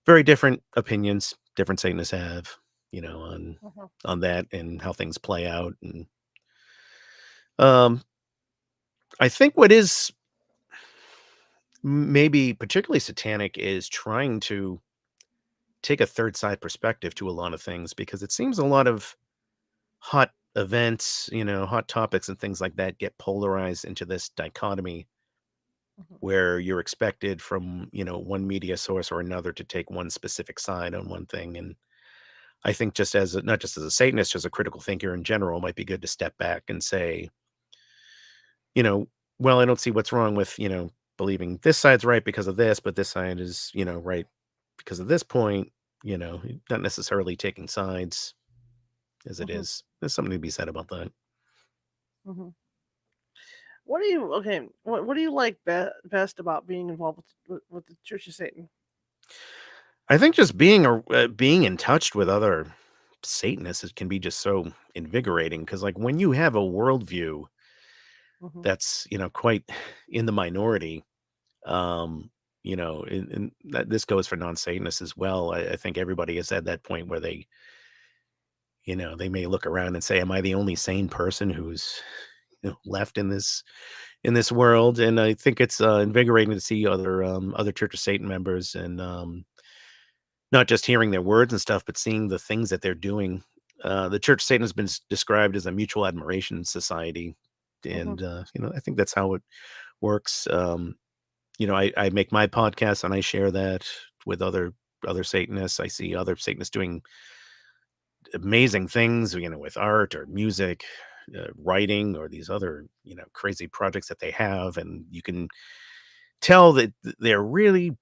very different opinions different Satanists have, on Hmm. that and how things play out. And um, I think what is maybe particularly satanic is trying to take a third side perspective to a lot of things, because it seems a lot of hot events, hot topics and things like that get polarized into this dichotomy Hmm. where you're expected from, one media source or another to take one specific side on one thing. And I think just not just as a Satanist, just a critical thinker in general, might be good to step back and say, you know, well, I don't see what's wrong with, believing this side's right because of this, but this side is, right because of this point, not necessarily taking sides as it Hmm. is. There's something to be said about that. Hmm. What do you What do you like best about being involved with the Church of Satan? I think just being in touch with other Satanists can be just so invigorating, because like when you have a worldview Hmm. that's quite in the minority, and that this goes for non-Satanists as well. I think everybody is at that point where they may look around and say, "Am I the only sane person who's left in this world?" And I think it's invigorating to see other Church of Satan members, and not just hearing their words and stuff, but seeing the things that they're doing. The Church of Satan has been described as a mutual admiration society, Hmm. and I think that's how it works. I make my podcast and I share that with other Satanists. I see other Satanists doing amazing things, with art or music, writing or these other crazy projects that they have, and you can tell that they're really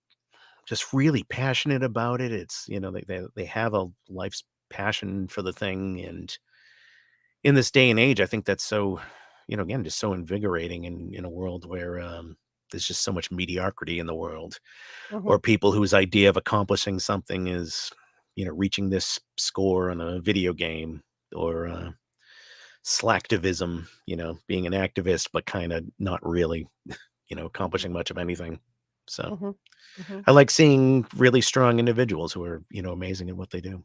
just really passionate about it. It's they have a life's passion for the thing, and in this day and age, I think that's so, again, just so invigorating in a world where there's just so much mediocrity in the world, Hmm. or people whose idea of accomplishing something is, reaching this score on a video game, or slacktivism, being an activist, but kind of not really, Hmm. accomplishing much of anything. So Hmm. Hmm. I like seeing really strong individuals who are, amazing at what they do.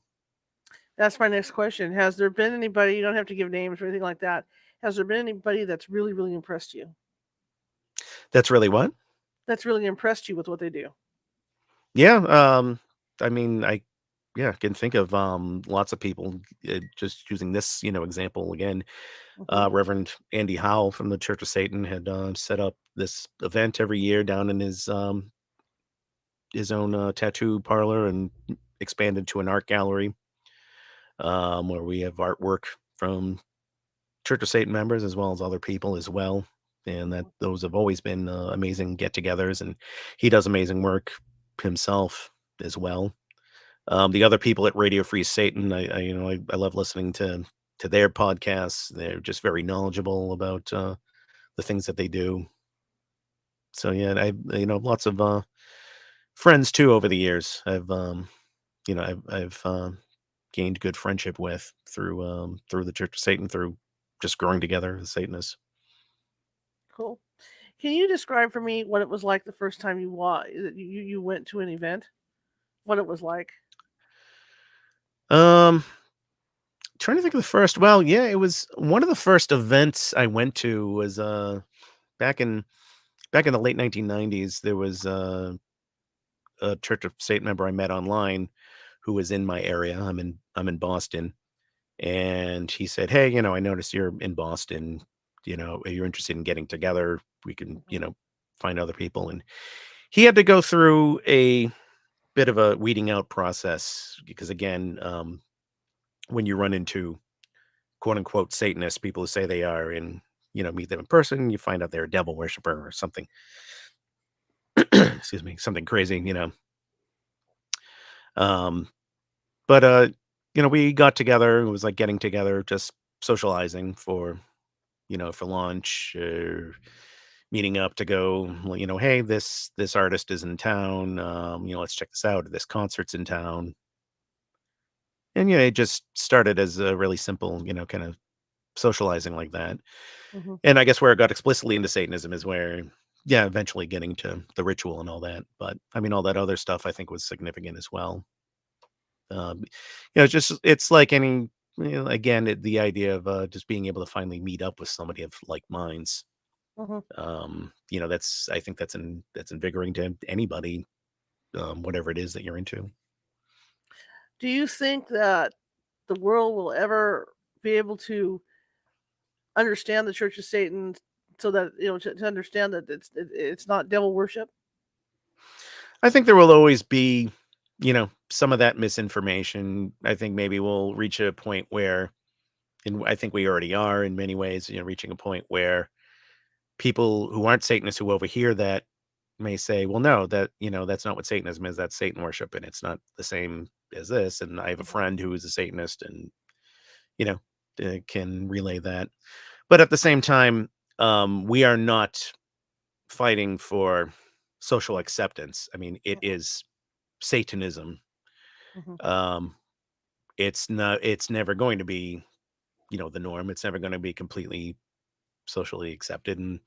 That's my next question. Has there been anybody, you don't have to give names or anything like that, has there been anybody that's really, really impressed you? That's really what? That's really impressed you with what they do? Yeah, I mean, yeah, can think of lots of people, just using this, example again. Hmm. Reverend Andy Howell from the Church of Satan had set up this event every year down in his own tattoo parlor, and expanded to an art gallery, where we have artwork from Church of Satan members as well as other people as well. And that those have always been amazing get-togethers, and he does amazing work himself as well. The other people at Radio Free Satan, I love listening to their podcasts. They're just very knowledgeable about the things that they do. So yeah, lots of friends too over the years. I've gained good friendship with through the Church of Satan, through just growing together as Satanists. Cool. Can you describe for me what it was like the first time you went to an event? What it was like? Um, Trying to think of the first. Well, yeah, it was one of the first events I went to was back in back in the late 1990s. There was a Church of Satan member I met online who was in my area. I'm in Boston, and he said, "Hey, I noticed you're in Boston. Are you interested in getting together? We can, Mhm. find other people." And he had to go through a bit of a weeding out process because, again, when you run into quote unquote Satanists, people who say they are, and meet them in person, you find out they're a devil worshiper or something. Excuse me, something crazy. Um, but we got together. It was like getting together, just socializing for lunch, or meeting up to go. Well, hey, this artist is in town. Let's check this out. This concert's in town. And it just started as a really simple, kind of socializing like that. Mhm. And I guess where it got explicitly into Satanism is where, yeah, eventually getting to the ritual and all that. But I mean, all that other stuff I think was significant as well. Um, it's like any, again, the idea of just being able to finally meet up with somebody of like minds. Mhm. That's I think that's invigorating to anybody, whatever it is that you're into. Do you think that the world will ever be able to understand the Church of Satan, so that to understand that it's not devil worship? I think there will always be, some of that misinformation. I think maybe we'll reach a point where, and I think we already are in many ways, reaching a point where people who aren't Satanists who overhear that may say, well, no, that's not what Satanism is. That's Satan worship, and it's not the same as this. And I have a Mhm. friend who is a Satanist, and, you know, can relay that. But at the same time, we are not fighting for social acceptance. I mean, it Mhm. is Satanism. Mhm. Um, it's never going to be, the norm. It's never going to be completely socially accepted. And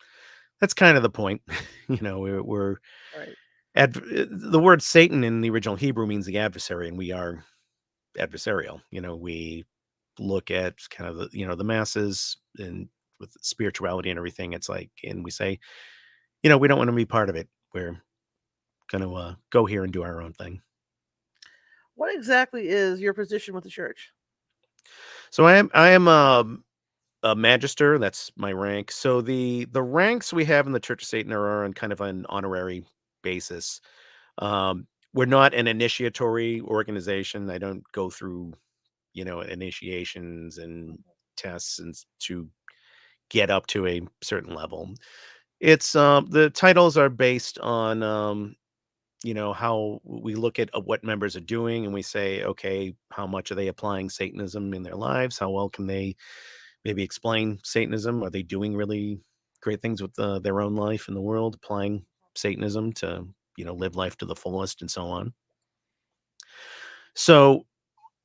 that's kind of the point. We're Right. the word Satan in the original Hebrew means the adversary, and we are adversarial. We look at kind of the masses, and with spirituality and everything. It's like, and we say, we don't want to be part of it. We're going to go here and do our own thing. What exactly is your position with the church? So I am a magister. That's my rank. So the ranks we have in the Church of Satan are on kind of an honorary basis. We're not an initiatory organization. I don't go through initiations and tests and to get up to a certain level. It's the titles are based on how we look at what members are doing and we say, okay, how much are they applying Satanism in their lives? How well can they maybe explain Satanism? Are they doing really great things with their own life in the world, applying Satanism to, live life to the fullest and so on? So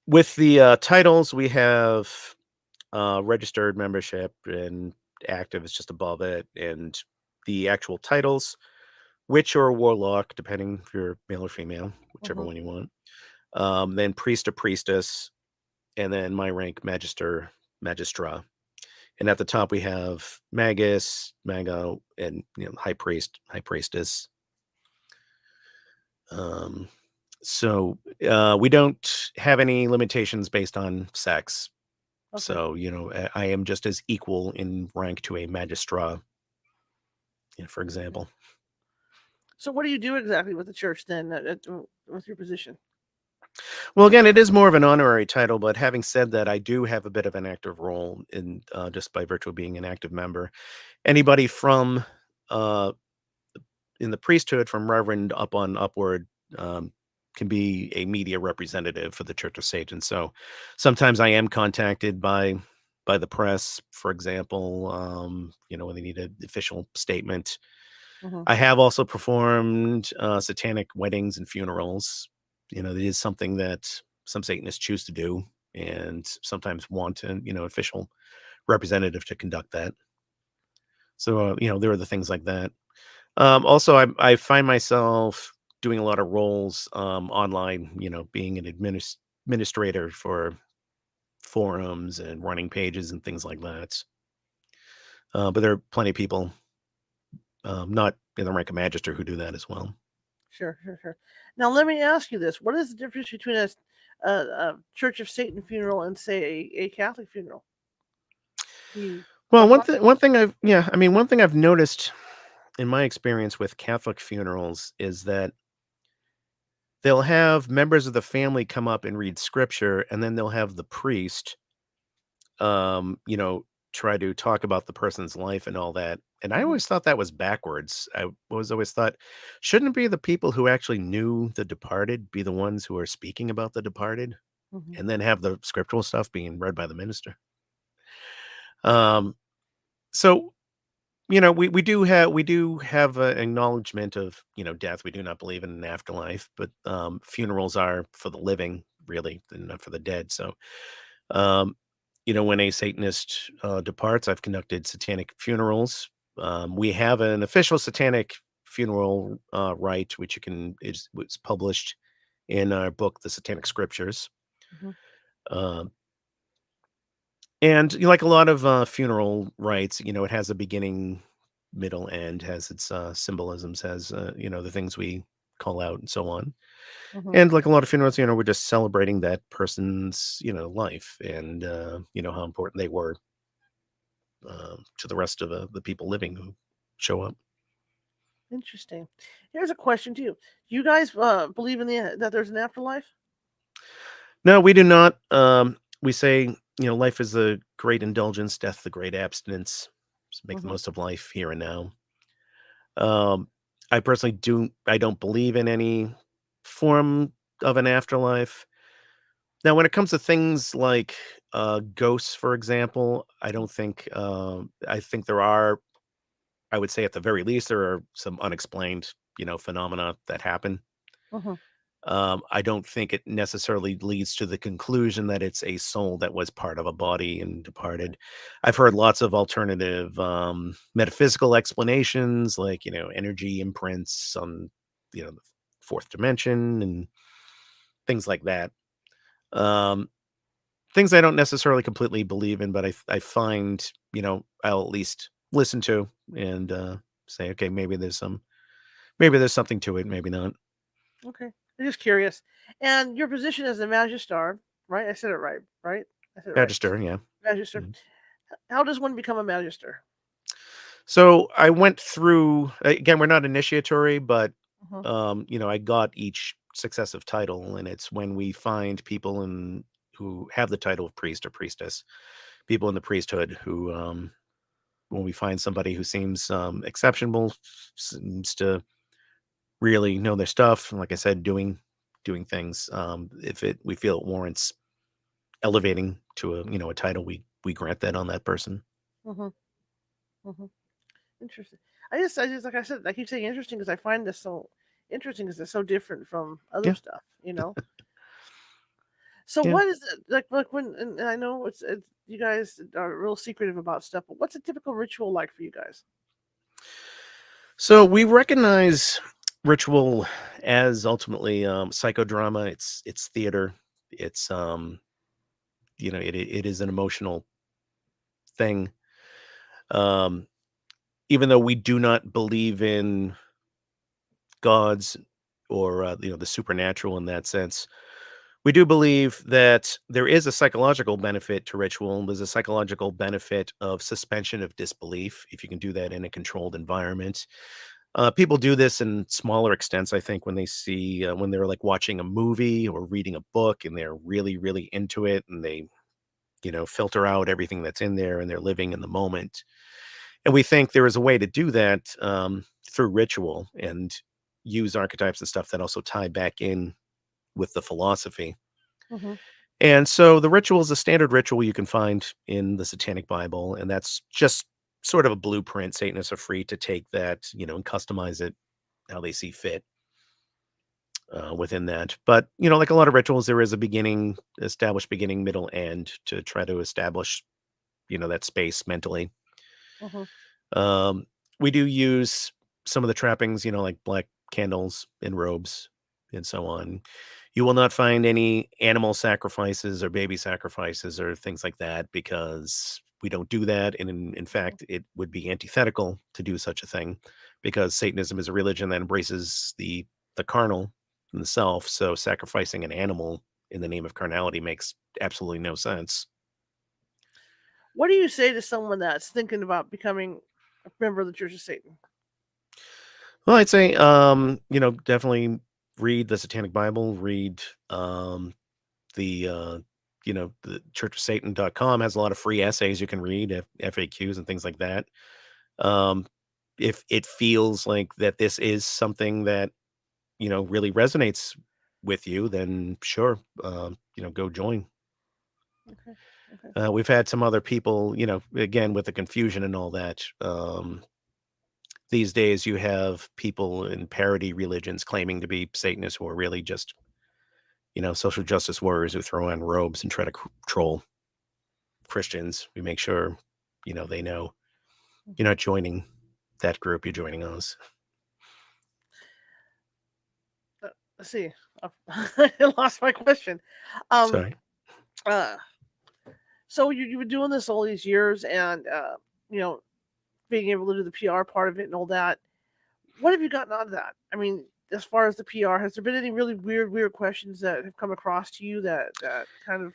with the titles, we have registered membership, and active is just above it. And the actual titles, witch or warlock, depending if you're male or female, whichever Hmm. one you want. Then priest or priestess, and then my rank, magister, magistra. And at the top we have magus, mago, and high priest, high priestess. Um, so we don't have any limitations based on sex. Okay. So I am just as equal in rank to a magistra, for Okay. example. So, what do you do exactly with the church then, with your position? Well, again, it is more of an honorary title, but having said that, I do have a bit of an active role in just by virtue of being an active member. Anybody from uh, in the priesthood, from reverend up on upward, um, can be a media representative for the Church of Satan. So sometimes I am contacted by the press, for example, when they need an official statement. Hmm. I have also performed satanic weddings and funerals. It is something that some Satanists choose to do, and sometimes want an official representative to conduct that. So there are the things like that. Also, I find myself doing a lot of roles online. Being an administrator for forums and running pages and things like that. But there are plenty of people, not in the rank of magister, who do that as well. Sure, sure, sure. Now, let me ask you this: what is the difference between a Church of Satan funeral and, say, a Catholic funeral? Do you Well, ballpark? one thing I've noticed in my experience with Catholic funerals is that they'll have members of the family come up and read scripture, and then they'll have the priest, um, you know, try to talk about the person's life and all that. And I Hmm. always thought that was backwards. I was always thought, shouldn't it be the people who actually knew the departed be the ones who are speaking about the departed, Hmm. and then have the scriptural stuff being read by the minister? Um, so we do have an acknowledgement of death. We do not believe in an afterlife, but funerals are for the living, really, and not for the dead. So um, when a Satanist departs, I've conducted satanic funerals. We have an official satanic funeral rite, which is was published in our book, The Satanic Scriptures. Hmm. Um, and like a lot of funeral rites, it has a beginning, middle, end, has its symbolisms, has the things we call out and so on. Hmm. And like a lot of funerals, we're just celebrating that person's life, and how important they were to the rest of the people living who show up. Interesting. Here's a question to you: do you guys believe in that there's an afterlife? No, we do not. We say life is a great indulgence, death the great abstinence. Just make the Hmm. most of life here and now. Um, I personally I don't believe in any form of an afterlife. Now, when it comes to things like ghosts, for example, I think there are. I would say at the very least there are some unexplained, phenomena that happen. Hmm. I don't think it necessarily leads to the conclusion that it's a soul that was part of a body and departed. I've heard lots of alternative metaphysical explanations, like energy imprints on the fourth dimension and things like that. Um, Things I don't necessarily completely believe in, but I find I'll at least listen to and say, okay, maybe there's something to it, maybe not. Okay. I'm just curious. And your position as a Magister, right? I said it right, right? I said it right. Magister, yeah. Magister. Mhm. How does one become a Magister? So I went through, again, we're not initiatory, but Hmm. I got each successive title, and it's when we find people who have the title of priest or priestess, people in the priesthood who when we find somebody who seems exceptional, seems to really know their stuff, like I said, doing things, if it we feel it warrants elevating to a title, we grant that on that person. Hmm. Hmm. Interesting. I just, like I said, I keep saying interesting because I find this so interesting because it's so different from other Yeah, stuff, you know. So yeah. what is it like when? And I know it's you guys are real secretive about stuff, but what's a typical ritual like for you guys? So we recognize ritual as ultimately psychodrama. It's theater. It's it is an emotional thing. Um, Even though we do not believe in gods or the supernatural in that sense, we do believe that there is a psychological benefit to ritual. There's a psychological benefit of suspension of disbelief if you can do that in a controlled environment. People do this in smaller extents, I think, when they see when they're like watching a movie or reading a book and they're really, really into it, and they filter out everything that's in there and they're living in the moment. And we think there is a way to do that through ritual and use archetypes and stuff that also tie back in with the philosophy. Hmm. And so the ritual is a standard ritual you can find in the Satanic Bible, and that's just sort of a blueprint. Satanists are free to take that, and customize it how they see fit within that. But like a lot of rituals, there is a established beginning, middle, end to try to establish, that space mentally. Hmm. Um, we do use some of the trappings, like black candles and robes and so on. You will not find any animal sacrifices or baby sacrifices or things like that because we don't do that. And in fact, it would be antithetical to do such a thing because Satanism is a religion that embraces the carnal and the self. So sacrificing an animal in the name of carnality makes absolutely no sense. What do you say to someone that's thinking about becoming a member of the Church of Satan? Well, I'd say, definitely read the Satanic Bible, read the the churchofsatan.com has a lot of free essays you can read, FAQs and things like that. Um, if it feels like that this is something that, really resonates with you, then sure, go join. Okay. Okay. We've had some other people, again, with the confusion and all that. These days, you have people in parody religions claiming to be Satanists who are really just, social justice warriors who throw on robes and try to control Christians. We make sure, they know you're not joining that group, you're joining us. Let's see. I lost my question. Um. Sorry. Uh. So you've been doing this all these years, and you know, being able to do the PR part of it and all that. What have you gotten out of that? I mean, as far as the PR, has there been any really weird questions that have come across to you that kind of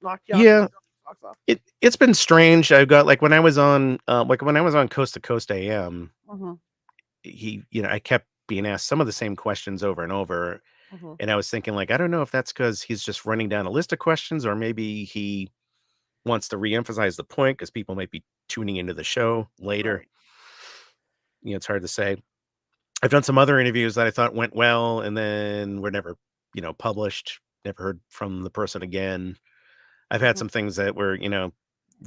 knocked you out the Yeah, socks off? it's been strange. I got when I was on Coast to Coast AM, Mm-hmm. I kept being asked some of the same questions over and over. Mm-hmm. And I was thinking, like, I don't know if that's because he's just running down a list of questions, or maybe he wants to reemphasize the point because people might be tuning into the show later. Right. It's hard to say. I've done some other interviews that I thought went well, and then were never, published. Never heard from the person again. I've had Mm-hmm. some things that were,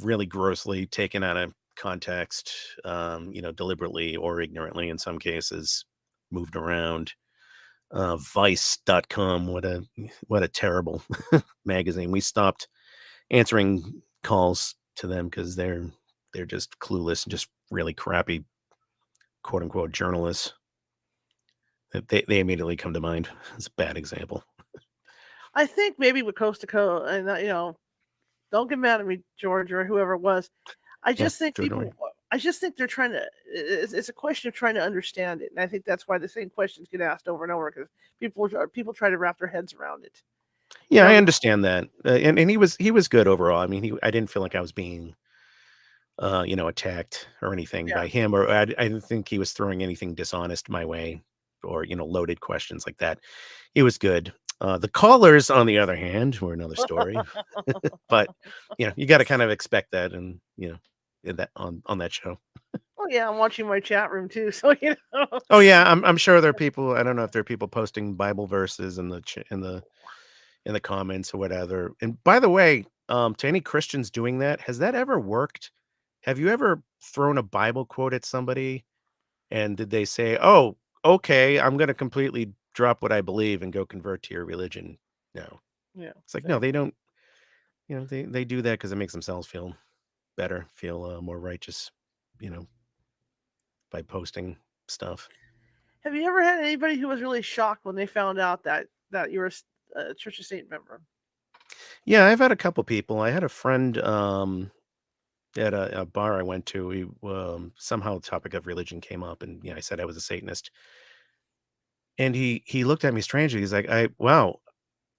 really grossly taken out of context, deliberately or ignorantly in some cases, moved around. Vice.com, what a terrible magazine. We stopped answering calls to them because they're just clueless and just really crappy quote unquote journalists. They immediately come to mind as a bad example. I think maybe with Coast to Coast, and don't get mad at me, George, or whoever it was. I Yeah, just think George Orwell. people. I just think they're trying to. It's a question of trying to understand it, and I think that's why the same questions get asked over and over because people try to wrap their heads around it. You Yeah, I know. understand that, and he was good overall. I mean, I didn't feel like I was being attacked or anything Yeah. by him, or I didn't think he was throwing anything dishonest my way, or loaded questions like that. He was good. The callers, on the other hand, were another story. But you got to kind of expect that, and in that on that show. Oh yeah, I'm watching my chat room too, so Oh yeah, I'm sure there are people. I don't know if there are people posting Bible verses in the in the comments or whatever. And by the way, to any Christians doing that, has that ever worked? Have you ever thrown a Bible quote at somebody and did they say, "Oh, okay, I'm going to completely drop what I believe and go convert to your religion"? No. yeah, It's like, no, same. they don't. They do that because it makes themselves feel better, feel more righteous. You know, by posting stuff. Have you ever had anybody who was really shocked when they found out that you're a Church of Satan member? Yeah, I've had a couple people. I had a friend at a bar I went to. We somehow the topic of religion came up, and I said I was a Satanist, and he looked at me strangely. He's like, "I wow,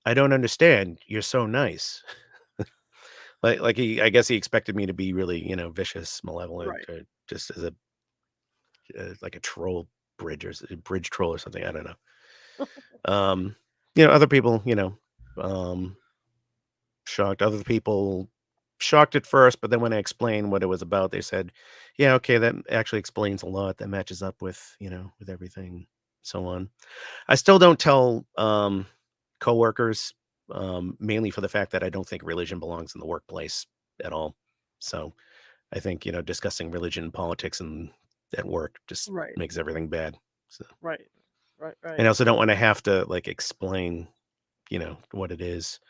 I don't understand. You're so nice." Like he, I guess he expected me to be really, vicious, malevolent, Right. or just as a like a troll a bridge troll or something. I don't know. Um, other people, um, shocked. Other people shocked at first, but then when I explained what it was about, they said, "Yeah, okay, that actually explains a lot. That matches up with, with everything, so on." I still don't tell coworkers, mainly for the fact that I don't think religion belongs in the workplace at all. So I think discussing religion and politics and at work just Right. makes everything bad. So, Right. Right. and Right. I also don't want to have to like explain, what it is.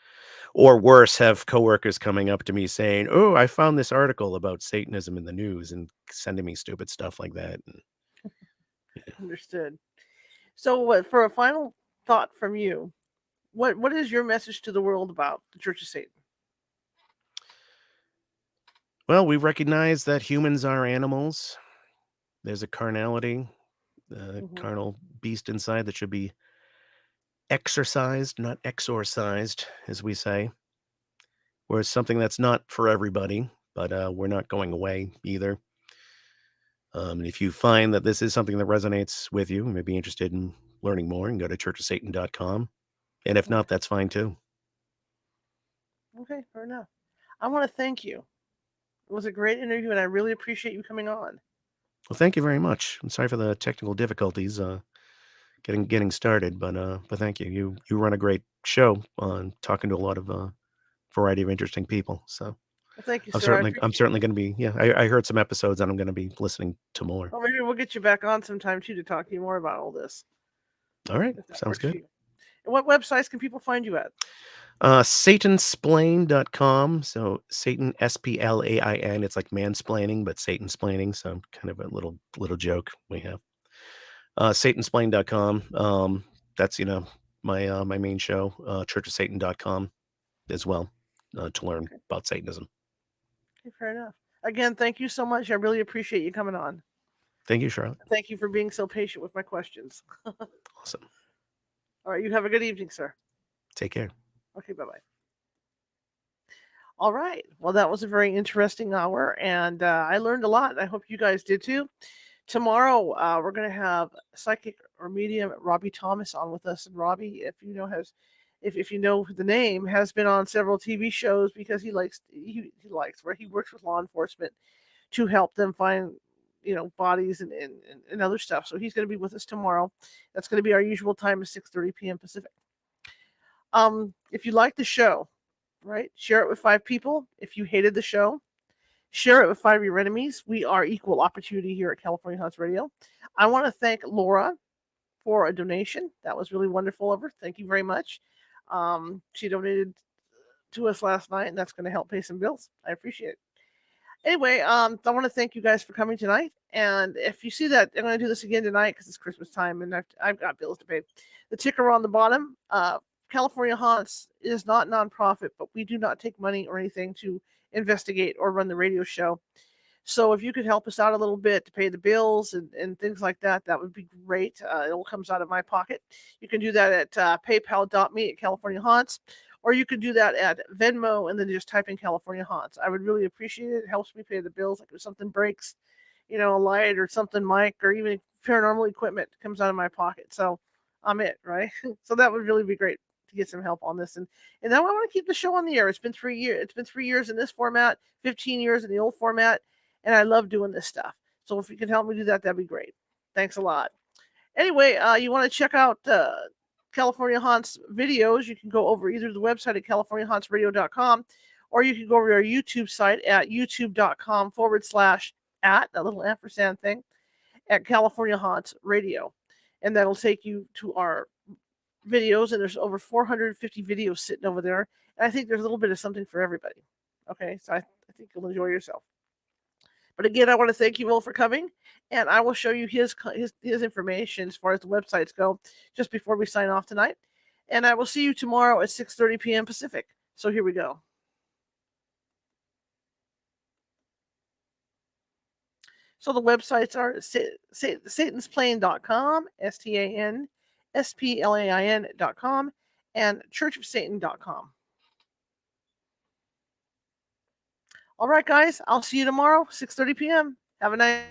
Or worse, have coworkers coming up to me saying, "Oh, I found this article about Satanism in the news," and sending me stupid stuff like that. And, yeah. Understood. So, what for a final thought from you? What is your message to the world about the Church of Satan? Well, we recognize that humans are animals. There's a carnality, a Hmm. carnal beast inside that should be exorcised, not exorcised, as we say. Whereas something that's not for everybody, but we're not going away either. And if you find that this is something that resonates with you, you may be interested in learning more, and go to churchofsatan.com. And if not, Okay. that's fine too. Okay. Fair enough. I want to thank you. It was a great interview, and I really appreciate you coming on. Well, thank you very much. I'm sorry for the technical difficulties getting started, but thank you. You run a great show on talking to a lot of variety of interesting people. So Well, thank you, I'm sir. I certainly I'm appreciate it. certainly going to be. Yeah, I heard some episodes, and I'm going to be listening to more. Well, maybe we'll get you back on sometime too to talk to you more about all this, All right, if that sounds works for good. you. And what websites can people find you at? Satansplain.com. So Satan, Splain. It's like mansplaining, but Satansplaining. So kind of a little joke we have. Satansplain.com. That's my main show. Churchofsatan.com as well, to learn Okay. about Satanism. Okay, fair enough. Again, thank you so much. I really appreciate you coming on. Thank you, Charlotte. Thank you for being so patient with my questions. Awesome. All right, you have a good evening, sir. Take care. Okay, bye bye. All right. Well, that was a very interesting hour, and I learned a lot. I hope you guys did too. Tomorrow, we're going to have psychic or medium Robbie Thomas on with us. And Robbie, if you know if you know the name, has been on several TV shows because he likes where he works with law enforcement to help them find bodies and other stuff. So he's going to be with us tomorrow. That's going to be our usual time of 6:30 p.m. Pacific. If you like the show, right, share it with 5 people. If you hated the show, share it with 5 of your enemies. We are equal opportunity here at California Haunts Radio. I want to thank Laura for a donation. That was really wonderful of her. Thank you very much. She donated to us last night, and that's going to help pay some bills. I appreciate it. Anyway, I want to thank you guys for coming tonight. And if you see that, I'm going to do this again tonight because it's Christmas time and I've got bills to pay. The ticker on the bottom, California Haunts is not nonprofit, but we do not take money or anything to investigate or run the radio show. So if you could help us out a little bit to pay the bills and things like that, that would be great. It all comes out of my pocket. You can do that at paypal.me at California Haunts, or you could do that at Venmo and then just type in California Haunts. I would really appreciate it. It helps me pay the bills. Like if something breaks, a light or something, mic, or even paranormal equipment comes out of my pocket. So I'm it, right? So that would really be great to get some help on this. And now I want to keep the show on the air. It's been 3 years. It's been 3 years in this format, 15 years in the old format. and I love doing this stuff. So if you can help me do that, that'd be great. Thanks a lot. Anyway, you want to check out California Haunts videos, you can go over either the website at californiahauntsradio.com, or you can go over to our YouTube site at youtube.com/@ that little ampersand thing, at California Haunts Radio. And that'll take you to our videos, and there's over 450 videos sitting over there. And I think there's a little bit of something for everybody. Okay, so I think you'll enjoy yourself. But again, I want to thank you all for coming, and I will show you his information as far as the websites go just before we sign off tonight. And I will see you tomorrow at 6:30 p.m. Pacific. So here we go. So the websites are satansplain.com, SANSPLAIN.com, and churchofsatan.com. All right, guys, I'll see you tomorrow, 6:30 p.m. Have a nice